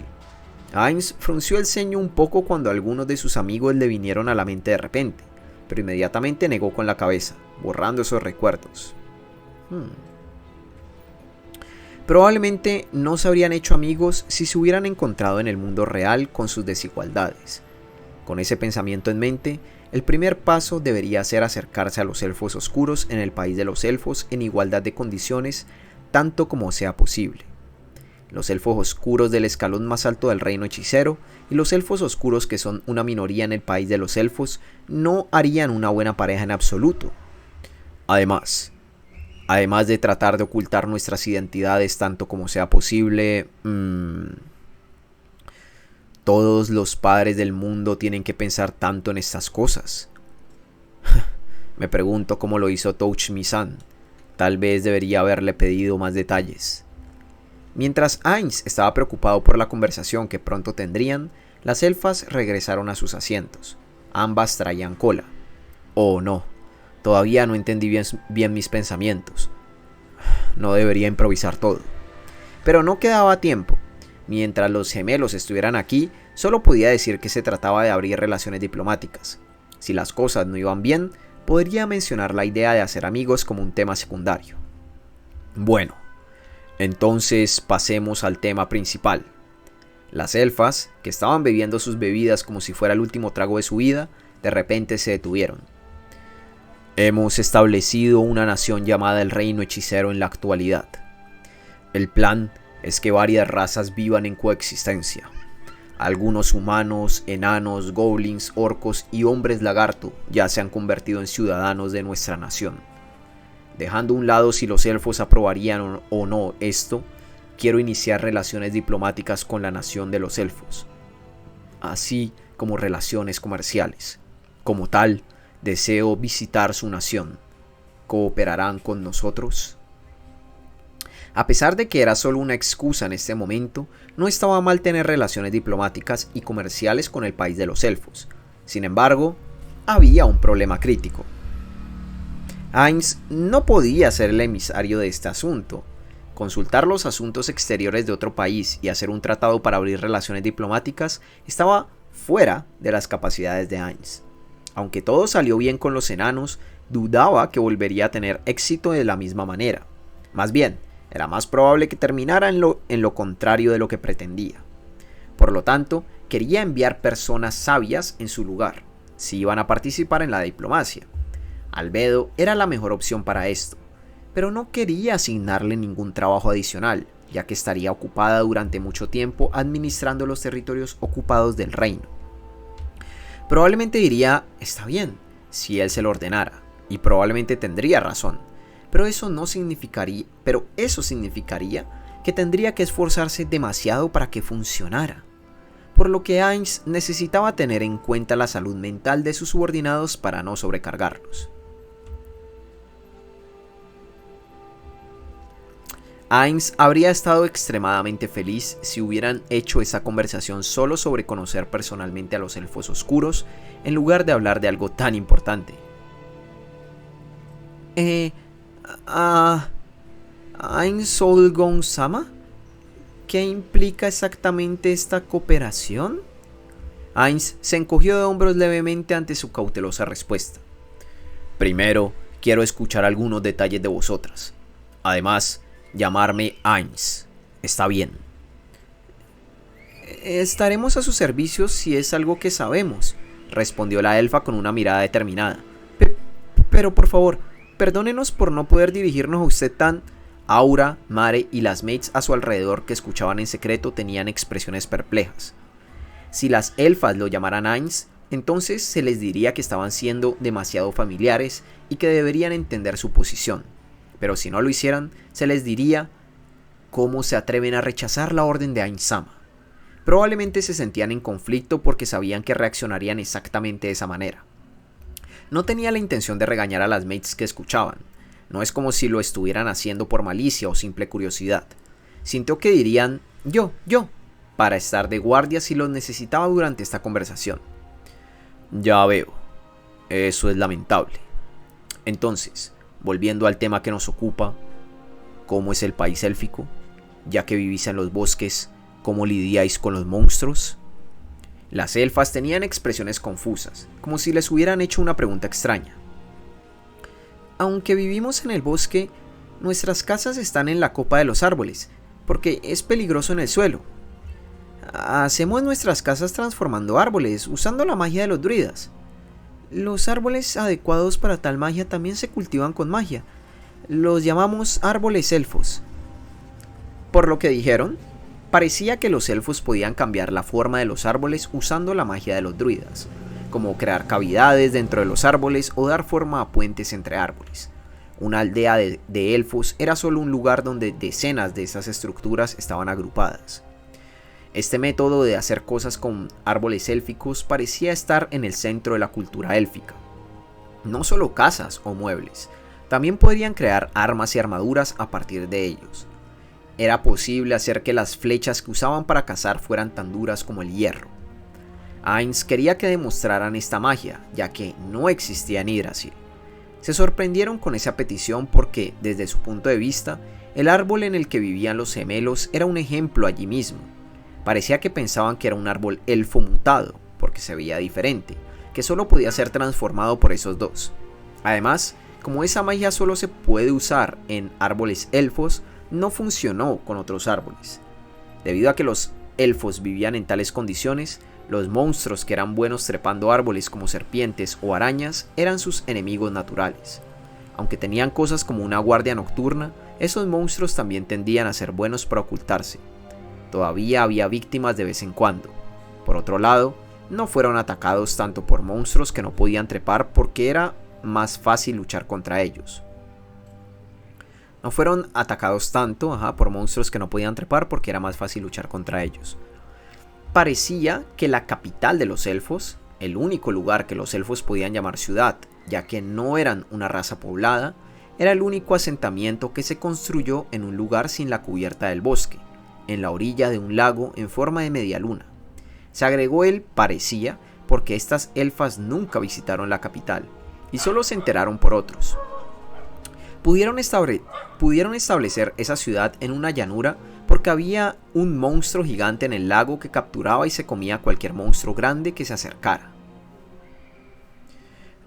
Heinz frunció el ceño un poco cuando algunos de sus amigos le vinieron a la mente de repente, pero inmediatamente negó con la cabeza, borrando esos recuerdos. Probablemente no se habrían hecho amigos si se hubieran encontrado en el mundo real con sus desigualdades. Con ese pensamiento en mente, el primer paso debería ser acercarse a los elfos oscuros en el país de los elfos en igualdad de condiciones, tanto como sea posible. Los elfos oscuros del escalón más alto del reino hechicero y los elfos oscuros que son una minoría en el país de los elfos no harían una buena pareja en absoluto. Además de tratar de ocultar nuestras identidades tanto como sea posible, todos los padres del mundo tienen que pensar tanto en estas cosas. Me pregunto cómo lo hizo Touch-mi-san. Tal vez debería haberle pedido más detalles. Mientras Heinz estaba preocupado por la conversación que pronto tendrían, las elfas regresaron a sus asientos. Ambas traían cola. Oh no, todavía no entendí bien mis pensamientos. No debería improvisar todo. Pero no quedaba tiempo. Mientras los gemelos estuvieran aquí, solo podía decir que se trataba de abrir relaciones diplomáticas. Si las cosas no iban bien, podría mencionar la idea de hacer amigos como un tema secundario. Bueno, entonces pasemos al tema principal. Las elfas, que estaban bebiendo sus bebidas como si fuera el último trago de su vida, de repente se detuvieron. Hemos establecido una nación llamada el Reino Hechicero en la actualidad. El plan es que varias razas vivan en coexistencia. Algunos humanos, enanos, goblins, orcos y hombres lagarto ya se han convertido en ciudadanos de nuestra nación. Dejando a un lado si los elfos aprobarían o no esto, quiero iniciar relaciones diplomáticas con la nación de los elfos, así como relaciones comerciales. Como tal, deseo visitar su nación. ¿Cooperarán con nosotros? A pesar de que era solo una excusa en este momento, no estaba mal tener relaciones diplomáticas y comerciales con el país de los elfos. Sin embargo, había un problema crítico. Heinz no podía ser el emisario de este asunto. Consultar los asuntos exteriores de otro país y hacer un tratado para abrir relaciones diplomáticas estaba fuera de las capacidades de Ainz. Aunque todo salió bien con los enanos, dudaba que volvería a tener éxito de la misma manera. Más bien, era más probable que terminara en lo contrario de lo que pretendía. Por lo tanto, quería enviar personas sabias en su lugar, si iban a participar en la diplomacia. Albedo era la mejor opción para esto, pero no quería asignarle ningún trabajo adicional, ya que estaría ocupada durante mucho tiempo administrando los territorios ocupados del reino. Probablemente diría, está bien, si él se lo ordenara, y probablemente tendría razón, pero eso significaría que tendría que esforzarse demasiado para que funcionara, por lo que Ainz necesitaba tener en cuenta la salud mental de sus subordinados para no sobrecargarlos. Ainz habría estado extremadamente feliz si hubieran hecho esa conversación solo sobre conocer personalmente a los elfos oscuros, en lugar de hablar de algo tan importante. ¿Ainz Solgon-sama? ¿Qué implica exactamente esta cooperación? Ainz se encogió de hombros levemente ante su cautelosa respuesta. Primero, quiero escuchar algunos detalles de vosotras. Además, llamarme Ainz. Está bien. Estaremos a su servicio si es algo que sabemos, respondió la elfa con una mirada determinada. Pero por favor, perdónenos por no poder dirigirnos a usted tan... Aura, Mare y las mates a su alrededor que escuchaban en secreto tenían expresiones perplejas. Si las elfas lo llamaran Ainz, entonces se les diría que estaban siendo demasiado familiares y que deberían entender su posición. Pero si no lo hicieran, se les diría cómo se atreven a rechazar la orden de Ainz-sama. Probablemente se sentían en conflicto porque sabían que reaccionarían exactamente de esa manera. No tenía la intención de regañar a las mates que escuchaban. No es como si lo estuvieran haciendo por malicia o simple curiosidad. Sintió que dirían yo, para estar de guardia si los necesitaba durante esta conversación. Ya veo. Eso es lamentable. Entonces, volviendo al tema que nos ocupa, ¿cómo es el país élfico? Ya que vivís en los bosques, ¿cómo lidiáis con los monstruos? Las elfas tenían expresiones confusas, como si les hubieran hecho una pregunta extraña. Aunque vivimos en el bosque, nuestras casas están en la copa de los árboles, porque es peligroso en el suelo. Hacemos nuestras casas transformando árboles, usando la magia de los druidas. Los árboles adecuados para tal magia también se cultivan con magia. Los llamamos árboles elfos. Por lo que dijeron, parecía que los elfos podían cambiar la forma de los árboles usando la magia de los druidas, como crear cavidades dentro de los árboles o dar forma a puentes entre árboles. Una aldea de elfos era solo un lugar donde decenas de esas estructuras estaban agrupadas. Este método de hacer cosas con árboles élficos parecía estar en el centro de la cultura élfica. No solo casas o muebles, también podrían crear armas y armaduras a partir de ellos. Era posible hacer que las flechas que usaban para cazar fueran tan duras como el hierro. Ainz quería que demostraran esta magia, ya que no existía en Yggdrasil. Se sorprendieron con esa petición porque, desde su punto de vista, el árbol en el que vivían los gemelos era un ejemplo allí mismo. Parecía que pensaban que era un árbol elfo mutado, porque se veía diferente, que solo podía ser transformado por esos dos. Además, como esa magia solo se puede usar en árboles elfos, no funcionó con otros árboles. Debido a que los elfos vivían en tales condiciones, los monstruos que eran buenos trepando árboles como serpientes o arañas eran sus enemigos naturales. Aunque tenían cosas como una guardia nocturna, esos monstruos también tendían a ser buenos para ocultarse. Todavía había víctimas de vez en cuando. Por otro lado, no fueron atacados tanto por monstruos que no podían trepar porque era más fácil luchar contra ellos. No fueron atacados tanto por monstruos que no podían trepar porque era más fácil luchar contra ellos. Parecía que la capital de los elfos, el único lugar que los elfos podían llamar ciudad, ya que no eran una raza poblada, era el único asentamiento que se construyó en un lugar sin la cubierta del bosque, en la orilla de un lago en forma de media luna. Se agregó el parecía porque estas elfas nunca visitaron la capital y solo se enteraron por otros. Pudieron establecer esa ciudad en una llanura porque había un monstruo gigante en el lago que capturaba y se comía a cualquier monstruo grande que se acercara.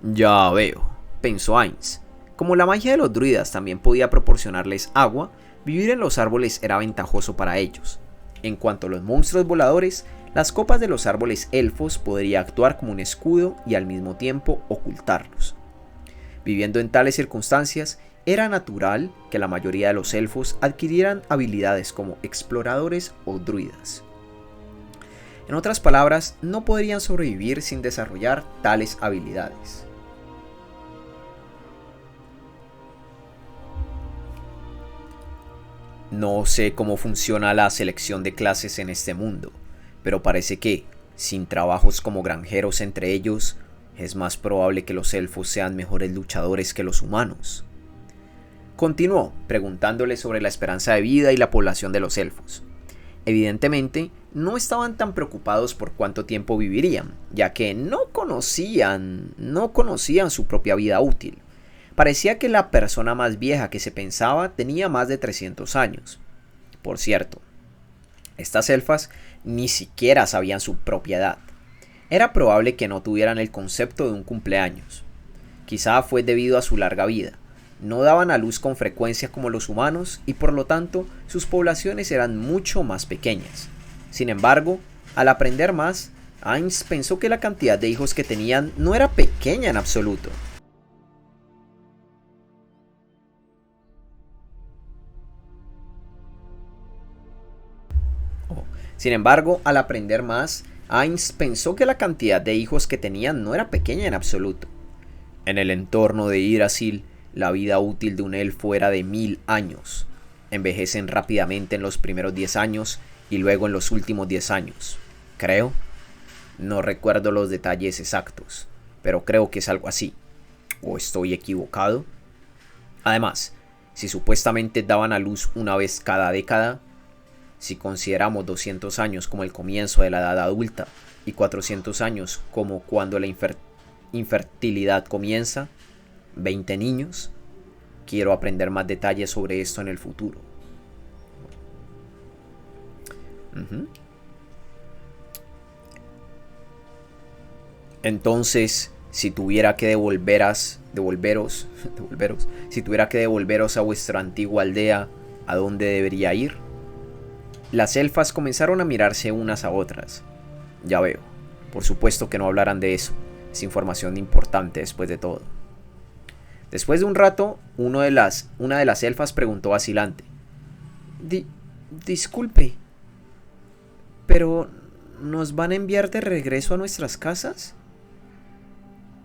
Ya veo, pensó Ainz. Como la magia de los druidas también podía proporcionarles agua, vivir en los árboles era ventajoso para ellos. En cuanto a los monstruos voladores, las copas de los árboles elfos podría actuar como un escudo y al mismo tiempo ocultarlos. Viviendo en tales circunstancias, era natural que la mayoría de los elfos adquirieran habilidades como exploradores o druidas. En otras palabras, no podrían sobrevivir sin desarrollar tales habilidades. No sé cómo funciona la selección de clases en este mundo, pero parece que, sin trabajos como granjeros entre ellos, es más probable que los elfos sean mejores luchadores que los humanos. Continuó preguntándole sobre la esperanza de vida y la población de los elfos. Evidentemente, no estaban tan preocupados por cuánto tiempo vivirían, ya que no conocían su propia vida útil. Parecía que la persona más vieja que se pensaba tenía más de 300 años. Por cierto, estas elfas ni siquiera sabían su propia edad. Era probable que no tuvieran el concepto de un cumpleaños. Quizá fue debido a su larga vida. No daban a luz con frecuencia como los humanos y por lo tanto sus poblaciones eran mucho más pequeñas. Sin embargo, al aprender más, Ainz pensó que la cantidad de hijos que tenían no era pequeña en absoluto. Sin embargo, al aprender más, Ainz pensó que la cantidad de hijos que tenían no era pequeña en absoluto. En el entorno de Yggdrasil, la vida útil de un elfo era de 1000 años. Envejecen rápidamente en los primeros 10 años y luego en los últimos 10 años. Creo. No recuerdo los detalles exactos, pero creo que es algo así. ¿O estoy equivocado? Además, si supuestamente daban a luz una vez cada década, si consideramos 200 años como el comienzo de la edad adulta y 400 años como cuando la infertilidad comienza, 20 niños, quiero aprender más detalles sobre esto en el futuro. Entonces, si tuviera que devolveros a vuestra antigua aldea, ¿a dónde debería ir? Las elfas comenzaron a mirarse unas a otras. Ya veo, por supuesto que no hablarán de eso. Es información importante después de todo. Después de un rato, una de las elfas preguntó vacilante. Disculpe, ¿pero nos van a enviar de regreso a nuestras casas?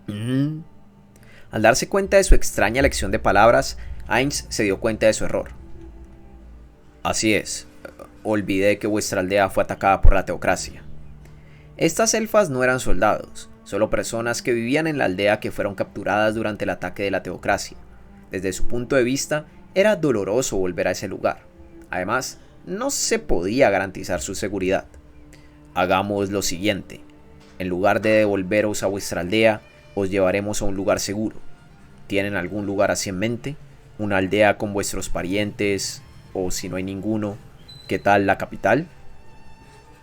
Al darse cuenta de su extraña elección de palabras, Ainz se dio cuenta de su error. Así es. Olvidé que vuestra aldea fue atacada por la teocracia. Estas elfas no eran soldados, solo personas que vivían en la aldea que fueron capturadas durante el ataque de la teocracia. Desde su punto de vista, era doloroso volver a ese lugar. Además, no se podía garantizar su seguridad. Hagamos lo siguiente. En lugar de devolveros a vuestra aldea, os llevaremos a un lugar seguro. ¿Tienen algún lugar así en mente? ¿Una aldea con vuestros parientes? O si no hay ninguno, ¿qué tal la capital?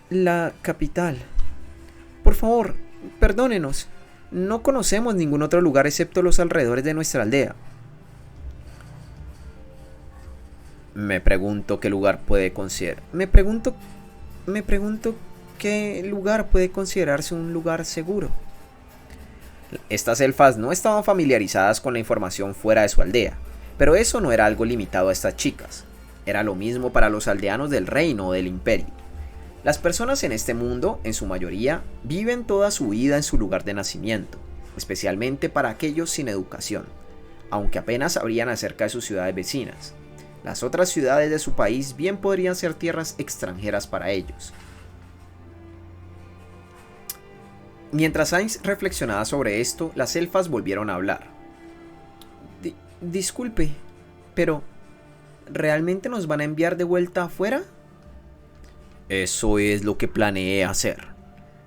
La capital. Por favor, perdónenos. No conocemos ningún otro lugar excepto los alrededores de nuestra aldea. Me pregunto qué lugar puede considerarse un lugar seguro. Estas elfas no estaban familiarizadas con la información fuera de su aldea, pero eso no era algo limitado a estas chicas. Era lo mismo para los aldeanos del reino o del imperio. Las personas en este mundo, en su mayoría, viven toda su vida en su lugar de nacimiento, especialmente para aquellos sin educación, aunque apenas sabrían acerca de sus ciudades vecinas. Las otras ciudades de su país bien podrían ser tierras extranjeras para ellos. Mientras Ainz reflexionaba sobre esto, las elfas volvieron a hablar. Disculpe, pero ¿realmente nos van a enviar de vuelta afuera? Eso es lo que planeé hacer.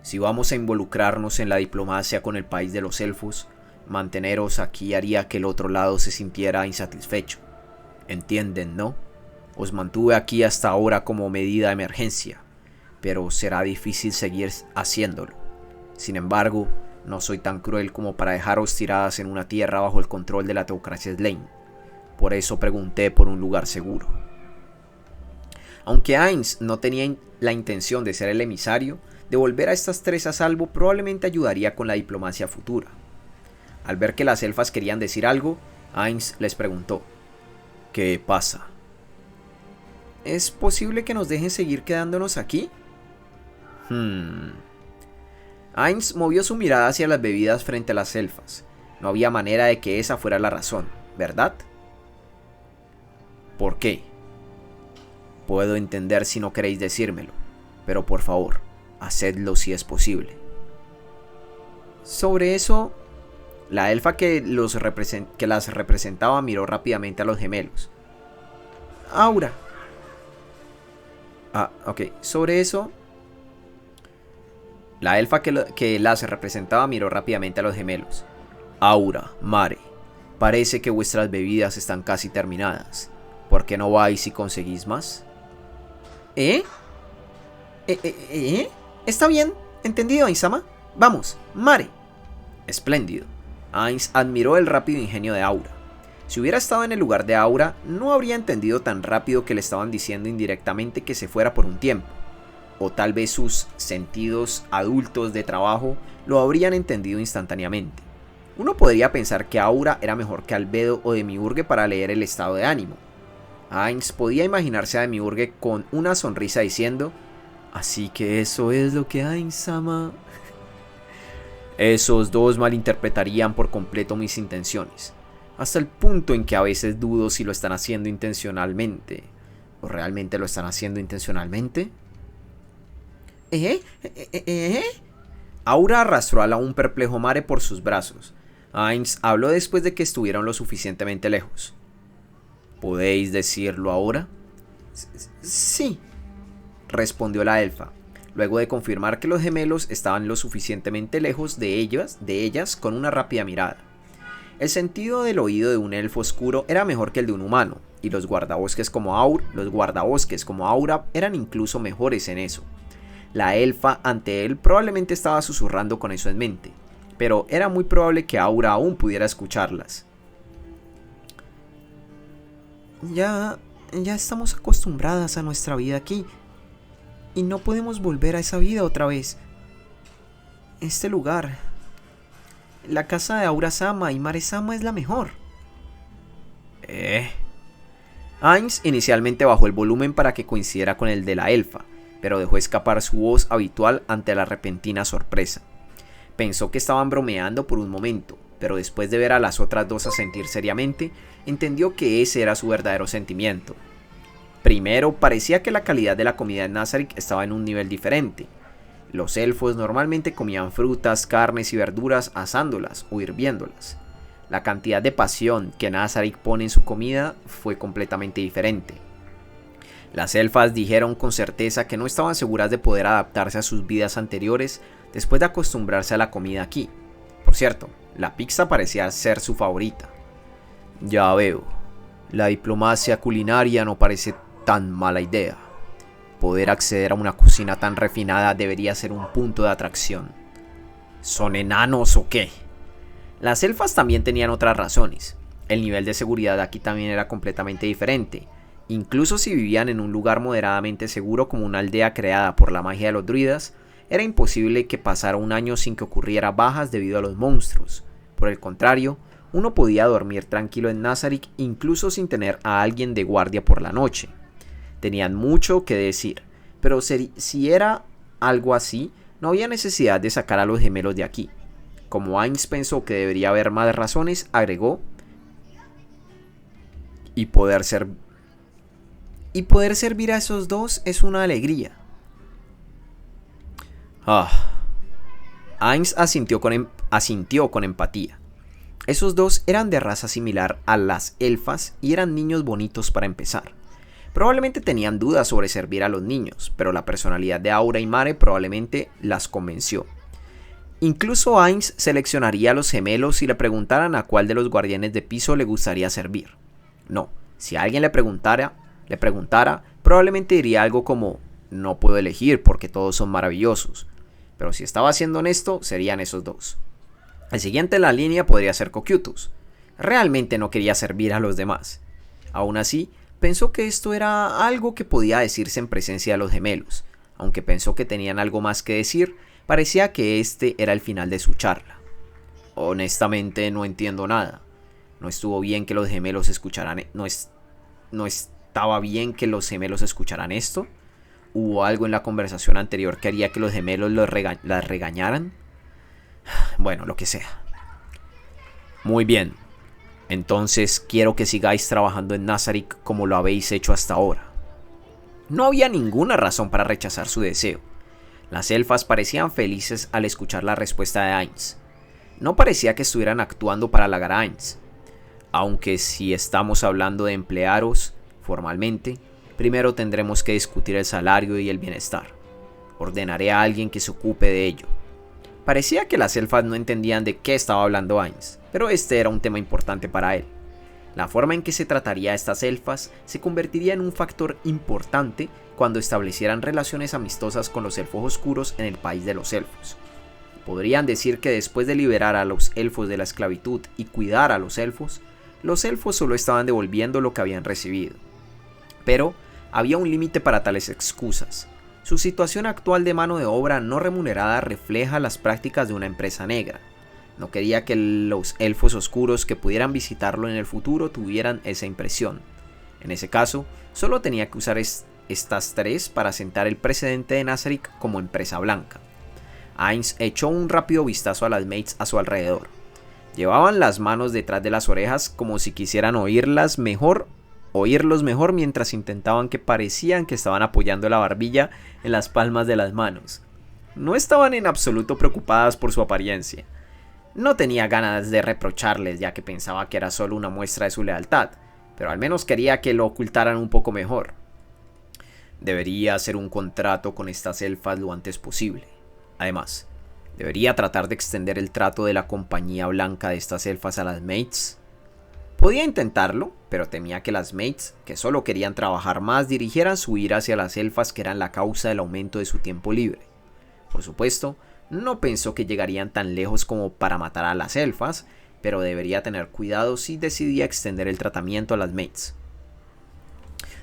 Si vamos a involucrarnos en la diplomacia con el país de los elfos, Manteneros aquí haría que el otro lado se sintiera insatisfecho. Entienden, ¿no? Os mantuve aquí hasta ahora como medida de emergencia, pero será difícil seguir haciéndolo. Sin embargo, no soy tan cruel como para dejaros tiradas en una tierra bajo el control de la teocracia Slain. Por eso pregunté por un lugar seguro. Aunque Ainz no tenía la intención de ser el emisario, devolver a estas tres a salvo probablemente ayudaría con la diplomacia futura. Al ver que las elfas querían decir algo, Ainz les preguntó: ¿qué pasa? ¿Es posible que nos dejen seguir quedándonos aquí? Ainz movió su mirada hacia las bebidas frente a las elfas. No había manera de que esa fuera la razón, ¿verdad? ¿Por qué? Puedo entender si no queréis decírmelo, pero por favor, hacedlo si es posible. Sobre eso, la elfa que las representaba miró rápidamente a los gemelos. Aura. Ok. Sobre eso, la elfa que las representaba miró rápidamente a los gemelos. Aura, Mare, parece que vuestras bebidas están casi terminadas. ¿Por qué no vais y conseguís más? Está bien, entendido, Ainz-sama. Vamos, Mare. Espléndido. Ainz admiró el rápido ingenio de Aura. Si hubiera estado en el lugar de Aura, no habría entendido tan rápido que le estaban diciendo indirectamente que se fuera por un tiempo. O tal vez sus sentidos adultos de trabajo lo habrían entendido instantáneamente. Uno podría pensar que Aura era mejor que Albedo o Demiurge para leer el estado de ánimo. Ainz podía imaginarse a Demiurge con una sonrisa diciendo: así que eso es lo que Ainz-sama. Esos dos malinterpretarían por completo mis intenciones, hasta el punto en que a veces dudo si lo están haciendo intencionalmente. ¿O realmente lo están haciendo intencionalmente? Aura arrastró al aún perplejo Mare por sus brazos. Ainz habló después de que estuvieron lo suficientemente lejos. ¿Podéis decirlo ahora? Sí, respondió la elfa, luego de confirmar que los gemelos estaban lo suficientemente lejos de ellas con una rápida mirada. El sentido del oído de un elfo oscuro era mejor que el de un humano, y los guardabosques como Aura eran incluso mejores en eso. La elfa ante él probablemente estaba susurrando con eso en mente, pero era muy probable que Aura aún pudiera escucharlas. Ya estamos acostumbradas a nuestra vida aquí, y no podemos volver a esa vida otra vez. Este lugar, la casa de Aura-sama y Mare-sama, es la mejor. Ainz inicialmente bajó el volumen para que coincidiera con el de la elfa, pero dejó escapar su voz habitual ante la repentina sorpresa. Pensó que estaban bromeando por un momento, pero después de ver a las otras dos asentir seriamente, entendió que ese era su verdadero sentimiento. Primero, parecía que la calidad de la comida en Nazarick estaba en un nivel diferente. Los elfos normalmente comían frutas, carnes y verduras asándolas o hirviéndolas. La cantidad de pasión que Nazarick pone en su comida fue completamente diferente. Las elfas dijeron con certeza que no estaban seguras de poder adaptarse a sus vidas anteriores después de acostumbrarse a la comida aquí. Por cierto, la pizza parecía ser su favorita. Ya veo, la diplomacia culinaria no parece tan mala idea. Poder acceder a una cocina tan refinada debería ser un punto de atracción. ¿Son enanos o qué? Las elfas también tenían otras razones. El nivel de seguridad aquí también era completamente diferente. Incluso si vivían en un lugar moderadamente seguro como una aldea creada por la magia de los druidas, era imposible que pasara un año sin que ocurriera bajas debido a los monstruos. Por el contrario, uno podía dormir tranquilo en Nazarick incluso sin tener a alguien de guardia por la noche. Tenían mucho que decir, pero si era algo así, no había necesidad de sacar a los gemelos de aquí. Como Ainz pensó que debería haber más razones, agregó: y poder servir a esos dos es una alegría. Ainz asintió con empatía. Esos dos eran de raza similar a las elfas y eran niños bonitos para empezar. Probablemente tenían dudas sobre servir a los niños, pero la personalidad de Aura y Mare probablemente las convenció. Incluso Ainz seleccionaría a los gemelos si le preguntaran a cuál de los guardianes de piso le gustaría servir. No, si alguien le preguntara, probablemente diría algo como: no puedo elegir porque todos son maravillosos. Pero si estaba siendo honesto, serían esos dos. El siguiente en la línea podría ser Cocytus. Realmente no quería servir a los demás. Aún así, pensó que esto era algo que podía decirse en presencia de los gemelos. Aunque pensó que tenían algo más que decir, parecía que este era el final de su charla. Honestamente no entiendo nada. No estuvo bien que los gemelos escucharan... ¿No estaba bien que los gemelos escucharan esto? ¿Hubo algo en la conversación anterior que haría que los gemelos las regañaran? Bueno, lo que sea. Muy bien. Entonces quiero que sigáis trabajando en Nazarick como lo habéis hecho hasta ahora. No había ninguna razón para rechazar su deseo. Las elfas parecían felices al escuchar la respuesta de Ainz. No parecía que estuvieran actuando para halagar a Ainz. Aunque si estamos hablando de emplearos formalmente, primero tendremos que discutir el salario y el bienestar. Ordenaré a alguien que se ocupe de ello. Parecía que las elfas no entendían de qué estaba hablando Ainz, pero este era un tema importante para él. La forma en que se trataría a estas elfas se convertiría en un factor importante cuando establecieran relaciones amistosas con los elfos oscuros en el país de los elfos. Podrían decir que después de liberar a los elfos de la esclavitud y cuidar a los elfos solo estaban devolviendo lo que habían recibido. Pero había un límite para tales excusas. Su situación actual de mano de obra no remunerada refleja las prácticas de una empresa negra. No quería que los elfos oscuros que pudieran visitarlo en el futuro tuvieran esa impresión. En ese caso, solo tenía que usar estas tres para sentar el precedente de Nazarick como empresa blanca. Ainz echó un rápido vistazo a las mates a su alrededor. Llevaban las manos detrás de las orejas como si quisieran oírlos mejor mientras intentaban que parecían que estaban apoyando la barbilla en las palmas de las manos. No estaban en absoluto preocupadas por su apariencia. No tenía ganas de reprocharles, ya que pensaba que era solo una muestra de su lealtad, pero al menos quería que lo ocultaran un poco mejor. Debería hacer un contrato con estas elfas lo antes posible. Además, debería tratar de extender el trato de la compañía blanca de estas elfas a las mates. Podía intentarlo, pero temía que las mates, que solo querían trabajar más, dirigieran su ira hacia las elfas que eran la causa del aumento de su tiempo libre. Por supuesto, no pensó que llegarían tan lejos como para matar a las elfas, pero debería tener cuidado si decidía extender el tratamiento a las mates.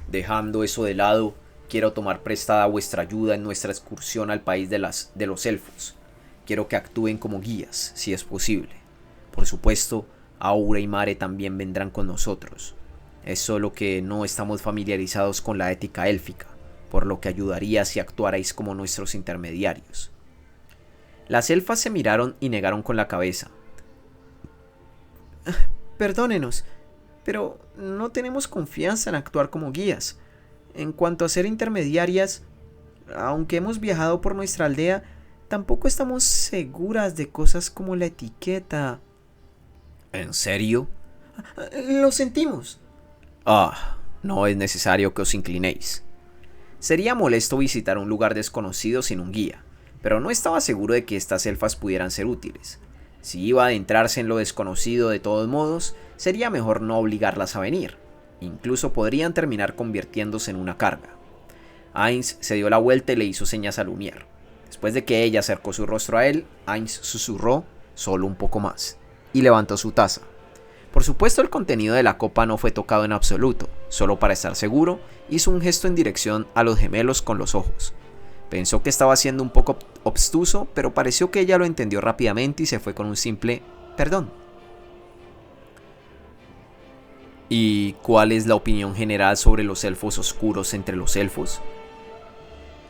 Dejando eso de lado, quiero tomar prestada vuestra ayuda en nuestra excursión al país de los elfos. Quiero que actúen como guías, si es posible. Por supuesto, Aura y Mare también vendrán con nosotros. Es solo que no estamos familiarizados con la ética élfica, por lo que ayudaría si actuarais como nuestros intermediarios. Las elfas se miraron y negaron con la cabeza. Perdónenos, pero no tenemos confianza en actuar como guías. En cuanto a ser intermediarias, aunque hemos viajado por nuestra aldea, tampoco estamos seguras de cosas como la etiqueta. ¿En serio? Lo sentimos. No es necesario que os inclinéis. Sería molesto visitar un lugar desconocido sin un guía, pero no estaba seguro de que estas elfas pudieran ser útiles. Si iba a adentrarse en lo desconocido de todos modos, sería mejor no obligarlas a venir. Incluso podrían terminar convirtiéndose en una carga. Ainz se dio la vuelta y le hizo señas a Lumière. Después de que ella acercó su rostro a él, Ainz susurró solo un poco más y levantó su taza. Por supuesto, el contenido de la copa no fue tocado en absoluto. Solo para estar seguro, hizo un gesto en dirección a los gemelos con los ojos. Pensó que estaba siendo un poco obstuso, pero pareció que ella lo entendió rápidamente y se fue con un simple perdón. ¿Y cuál es la opinión general sobre los elfos oscuros entre los elfos?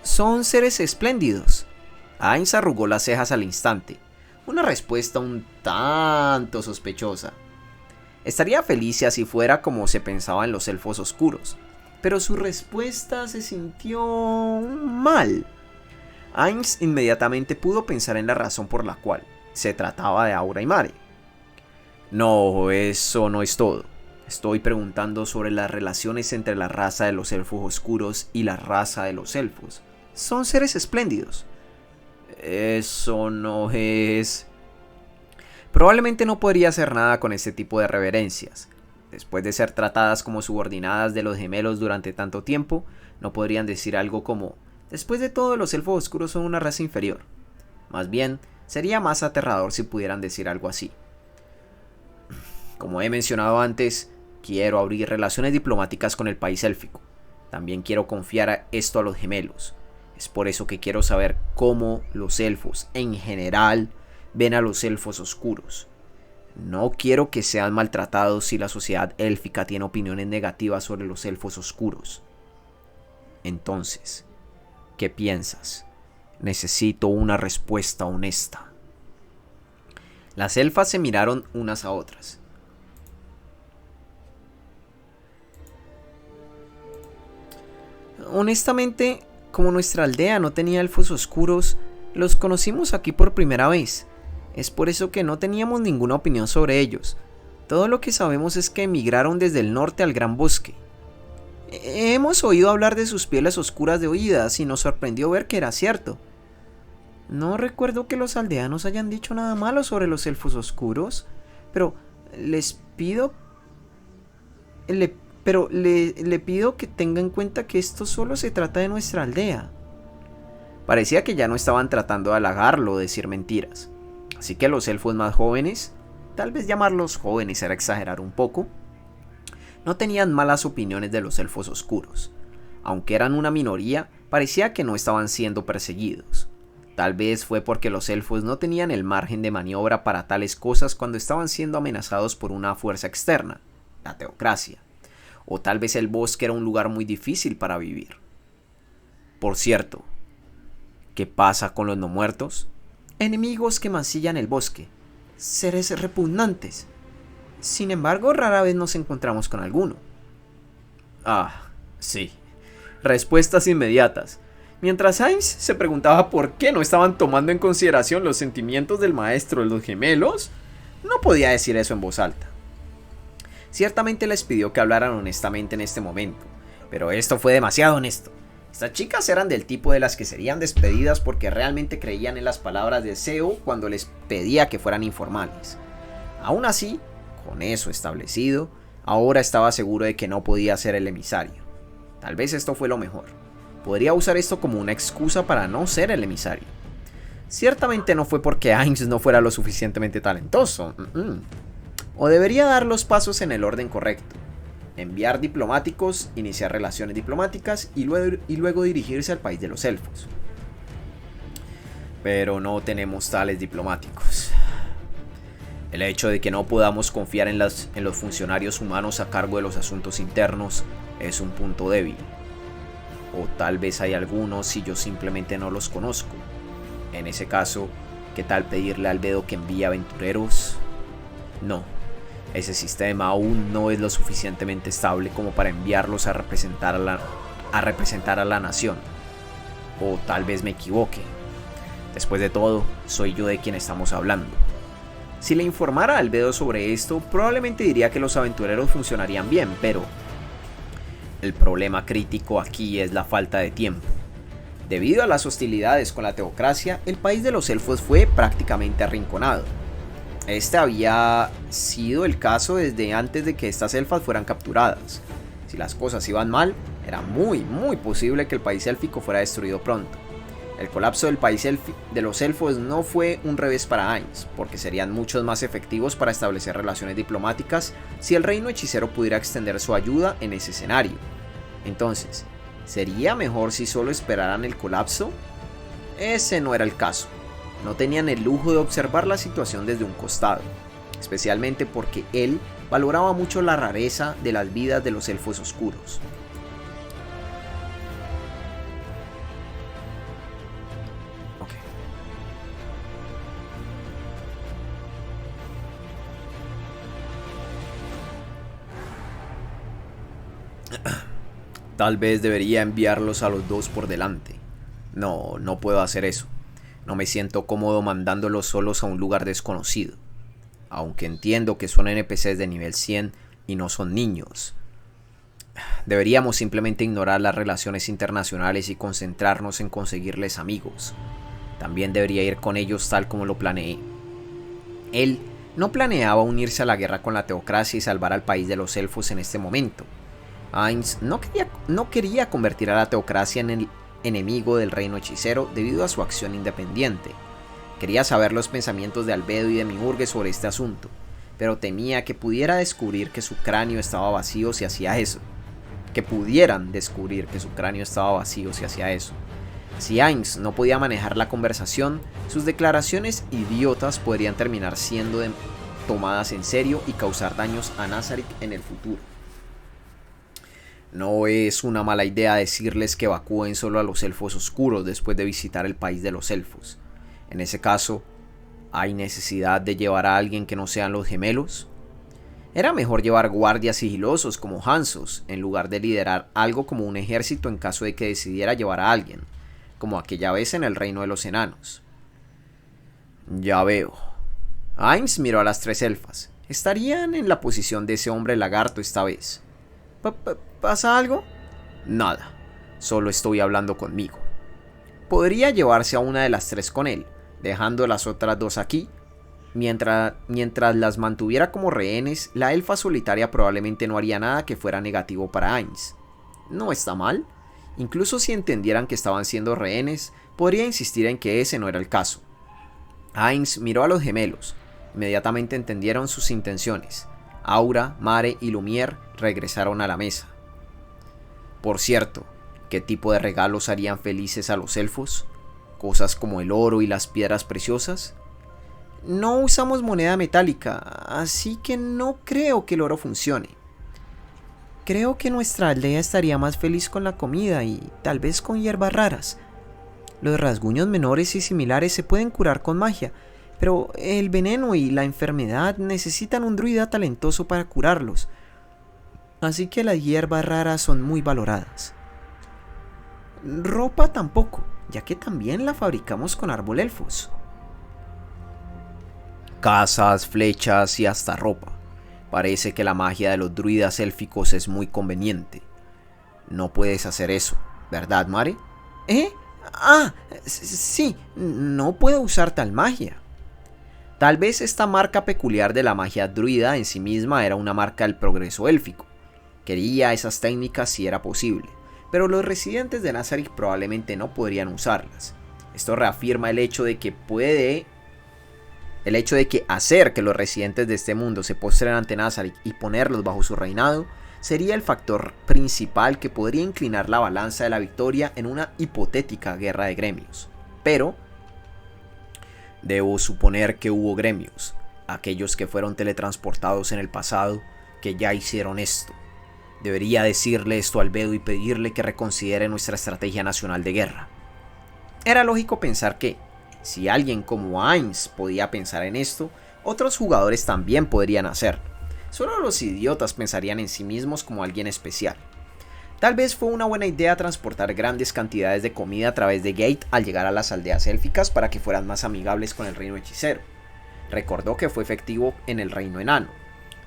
Son seres espléndidos. Ainz arrugó las cejas al instante. Una respuesta un tanto sospechosa. Estaría feliz si así fuera como se pensaba en los elfos oscuros, pero su respuesta se sintió mal. Ainz inmediatamente pudo pensar en la razón por la cual se trataba de Aura y Mare. No, eso no es todo. Estoy preguntando sobre las relaciones entre la raza de los elfos oscuros y la raza de los elfos. Son seres espléndidos. Eso no es... Probablemente no podría hacer nada con este tipo de reverencias. Después de ser tratadas como subordinadas de los gemelos durante tanto tiempo, no podrían decir algo como: después de todo, los elfos oscuros son una raza inferior. Más bien, sería más aterrador si pudieran decir algo así. Como he mencionado antes, quiero abrir relaciones diplomáticas con el país élfico. También quiero confiar esto a los gemelos. Es por eso que quiero saber cómo los elfos, en general, ven a los elfos oscuros. No quiero que sean maltratados si la sociedad élfica tiene opiniones negativas sobre los elfos oscuros. Entonces, ¿qué piensas? Necesito una respuesta honesta. Las elfas se miraron unas a otras. Honestamente, como nuestra aldea no tenía elfos oscuros, los conocimos aquí por primera vez. Es por eso que no teníamos ninguna opinión sobre ellos. Todo lo que sabemos es que emigraron desde el norte al Gran Bosque. Hemos oído hablar de sus pieles oscuras de oídas y nos sorprendió ver que era cierto. No recuerdo que los aldeanos hayan dicho nada malo sobre los elfos oscuros, pero les pido... le pido que tenga en cuenta que esto solo se trata de nuestra aldea. Parecía que ya no estaban tratando de halagarlo o decir mentiras. Así que los elfos más jóvenes, tal vez llamarlos jóvenes era exagerar un poco, no tenían malas opiniones de los elfos oscuros. Aunque eran una minoría, parecía que no estaban siendo perseguidos. Tal vez fue porque los elfos no tenían el margen de maniobra para tales cosas cuando estaban siendo amenazados por una fuerza externa, la teocracia. O tal vez el bosque era un lugar muy difícil para vivir. Por cierto, ¿qué pasa con los no muertos? Enemigos que mancillan el bosque, seres repugnantes. Sin embargo, rara vez nos encontramos con alguno. Ah, sí. Respuestas inmediatas. Mientras Heinz se preguntaba por qué no estaban tomando en consideración los sentimientos del maestro de los gemelos, no podía decir eso en voz alta. Ciertamente les pidió que hablaran honestamente en este momento, pero esto fue demasiado honesto. Estas chicas eran del tipo de las que serían despedidas porque realmente creían en las palabras de Seo cuando les pedía que fueran informales. Aún así, con eso establecido, ahora estaba seguro de que no podía ser el emisario. Tal vez esto fue lo mejor. Podría usar esto como una excusa para no ser el emisario. Ciertamente no fue porque Heinz no fuera lo suficientemente talentoso. O debería dar los pasos en el orden correcto. Enviar diplomáticos, iniciar relaciones diplomáticas y luego dirigirse al país de los elfos. Pero no tenemos tales diplomáticos. El hecho de que no podamos confiar en los funcionarios humanos a cargo de los asuntos internos es un punto débil. O tal vez hay algunos y yo simplemente no los conozco. En ese caso, ¿qué tal pedirle al Albedo que envíe aventureros? No. Ese sistema aún no es lo suficientemente estable como para enviarlos a representar a la nación. O tal vez me equivoque. Después de todo, soy yo de quien estamos hablando. Si le informara a Albedo sobre esto, probablemente diría que los aventureros funcionarían bien, pero el problema crítico aquí es la falta de tiempo. Debido a las hostilidades con la teocracia, el país de los elfos fue prácticamente arrinconado. Este había sido el caso desde antes de que estas elfas fueran capturadas. Si las cosas iban mal, era muy posible que el país élfico fuera destruido pronto. El colapso del país de los elfos no fue un revés para Heinz, porque serían muchos más efectivos para establecer relaciones diplomáticas si el reino hechicero pudiera extender su ayuda en ese escenario. Entonces, ¿sería mejor si solo esperaran el colapso? Ese no era el caso. No tenían el lujo de observar la situación desde un costado, especialmente porque él valoraba mucho la rareza de las vidas de los elfos oscuros. Tal vez debería enviarlos a los dos por delante. No puedo hacer eso. No me siento cómodo mandándolos solos a un lugar desconocido. Aunque entiendo que son NPCs de nivel 100 y no son niños. Deberíamos simplemente ignorar las relaciones internacionales y concentrarnos en conseguirles amigos. También debería ir con ellos tal como lo planeé. Él no planeaba unirse a la guerra con la teocracia y salvar al país de los elfos en este momento. Ainz no quería convertir a la teocracia en el enemigo del reino hechicero debido a su acción independiente. Quería saber los pensamientos de Albedo y de Miurge sobre este asunto, pero temía que pudiera descubrir que su cráneo estaba vacío si hacía eso. Si Ainz no podía manejar la conversación, sus declaraciones idiotas podrían terminar siendo tomadas en serio y causar daños a Nazarick en el futuro. No es una mala idea decirles que evacúen solo a los elfos oscuros después de visitar el país de los elfos. En ese caso, ¿hay necesidad de llevar a alguien que no sean los gemelos? Era mejor llevar guardias sigilosos como Hansos, en lugar de liderar algo como un ejército en caso de que decidiera llevar a alguien, como aquella vez en el reino de los enanos. Ya veo. Ainz miró a las tres elfas. Estarían en la posición de ese hombre lagarto esta vez. ¿Pasa algo? Nada, solo estoy hablando conmigo. Podría llevarse a una de las tres con él, dejando las otras dos aquí. Mientras las mantuviera como rehenes, la elfa solitaria probablemente no haría nada que fuera negativo para Ainz. No está mal. Incluso si entendieran que estaban siendo rehenes, podría insistir en que ese no era el caso. Ainz miró a los gemelos. Inmediatamente entendieron sus intenciones. Aura, Mare y Lumière regresaron a la mesa. Por cierto, ¿qué tipo de regalos harían felices a los elfos? ¿Cosas como el oro y las piedras preciosas? No usamos moneda metálica, así que no creo que el oro funcione. Creo que nuestra aldea estaría más feliz con la comida y tal vez con hierbas raras. Los rasguños menores y similares se pueden curar con magia, pero el veneno y la enfermedad necesitan un druida talentoso para curarlos. Así que las hierbas raras son muy valoradas. Ropa tampoco, ya que también la fabricamos con árbol elfos. Cazas, flechas y hasta ropa. Parece que la magia de los druidas élficos es muy conveniente. No puedes hacer eso, ¿verdad, Mare? Sí, no puedo usar tal magia. Tal vez esta marca peculiar de la magia druida en sí misma era una marca del progreso élfico. Quería esas técnicas si era posible, pero los residentes de Nazarick probablemente no podrían usarlas. Esto reafirma el hecho de que hacer que los residentes de este mundo se postren ante Nazarick y ponerlos bajo su reinado sería el factor principal que podría inclinar la balanza de la victoria en una hipotética guerra de gremios. Pero debo suponer que hubo gremios, aquellos que fueron teletransportados en el pasado, que ya hicieron esto. Debería decirle esto a Albedo y pedirle que reconsidere nuestra estrategia nacional de guerra. Era lógico pensar que, si alguien como Ainz podía pensar en esto, otros jugadores también podrían hacerlo. Solo los idiotas pensarían en sí mismos como alguien especial. Tal vez fue una buena idea transportar grandes cantidades de comida a través de Gate al llegar a las aldeas élficas para que fueran más amigables con el reino hechicero. Recordó que fue efectivo en el reino enano.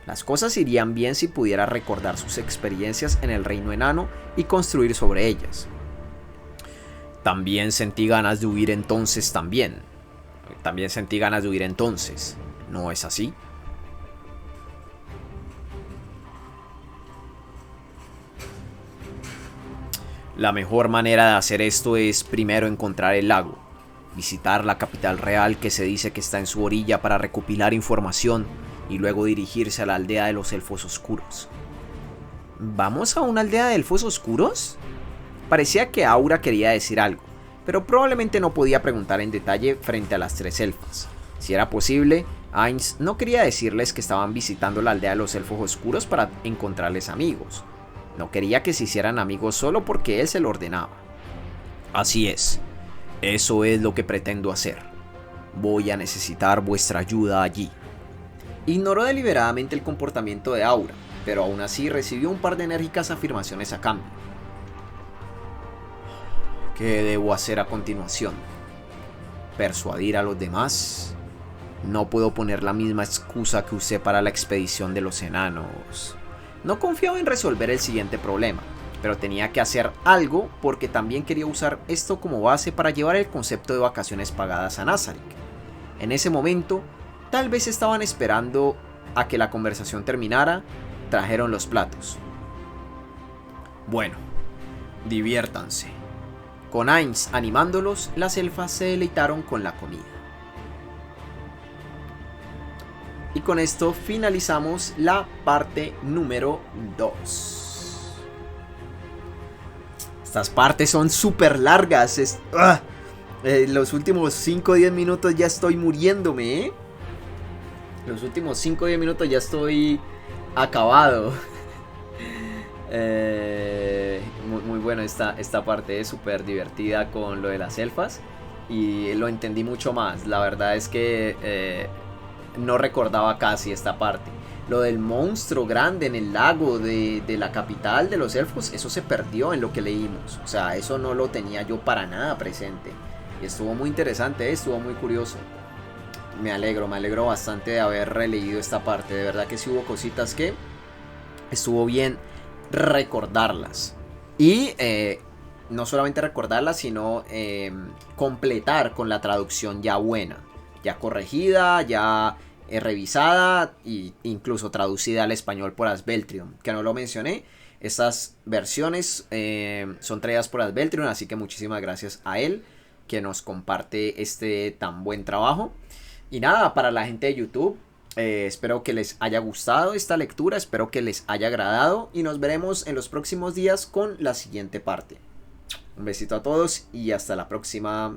Las cosas irían bien si pudiera recordar sus experiencias en el reino enano y construir sobre ellas. También sentí ganas de huir entonces. ¿No es así? La mejor manera de hacer esto es primero encontrar el lago, visitar la capital real que se dice que está en su orilla para recopilar información y luego dirigirse a la aldea de los elfos oscuros. ¿Vamos a una aldea de elfos oscuros? Parecía que Aura quería decir algo, pero probablemente no podía preguntar en detalle frente a las tres elfas. Si era posible, Ainz no quería decirles que estaban visitando la aldea de los elfos oscuros para encontrarles amigos. No quería que se hicieran amigos solo porque él se lo ordenaba. Así es, eso es lo que pretendo hacer. Voy a necesitar vuestra ayuda allí. Ignoró deliberadamente el comportamiento de Aura, pero aún así recibió un par de enérgicas afirmaciones a cambio. ¿Qué debo hacer a continuación? ¿Persuadir a los demás? No puedo poner la misma excusa que usé para la expedición de los enanos. No confiaba en resolver el siguiente problema, pero tenía que hacer algo porque también quería usar esto como base para llevar el concepto de vacaciones pagadas a Nazarick. En ese momento, tal vez estaban esperando a que la conversación terminara, trajeron los platos. Bueno, diviértanse. Con Ainz animándolos, las elfas se deleitaron con la comida. Y con esto finalizamos la parte número 2. Estas partes son súper largas. Los últimos 5 o 10 minutos ya estoy muriéndome, ¿eh? Los últimos 5 o 10 minutos ya estoy acabado. Muy bueno esta parte, es súper divertida con lo de las elfas. Y lo entendí mucho más. La verdad es que no recordaba casi esta parte. Lo del monstruo grande en el lago de la capital de los elfos, eso se perdió en lo que leímos. O sea, eso no lo tenía yo para nada presente. Y estuvo muy interesante, estuvo muy curioso. Me alegro bastante de haber releído esta parte. De verdad que sí hubo cositas que estuvo bien recordarlas. Y no solamente recordarlas, sino completar con la traducción ya buena, ya corregida, ya revisada e incluso traducida al español por Asveltrion, que no lo mencioné. Estas versiones son traídas por Asveltrion, así que muchísimas gracias a él que nos comparte este tan buen trabajo. Y nada, para la gente de YouTube, espero que les haya gustado esta lectura, espero que les haya agradado y nos veremos en los próximos días con la siguiente parte. Un besito a todos y hasta la próxima.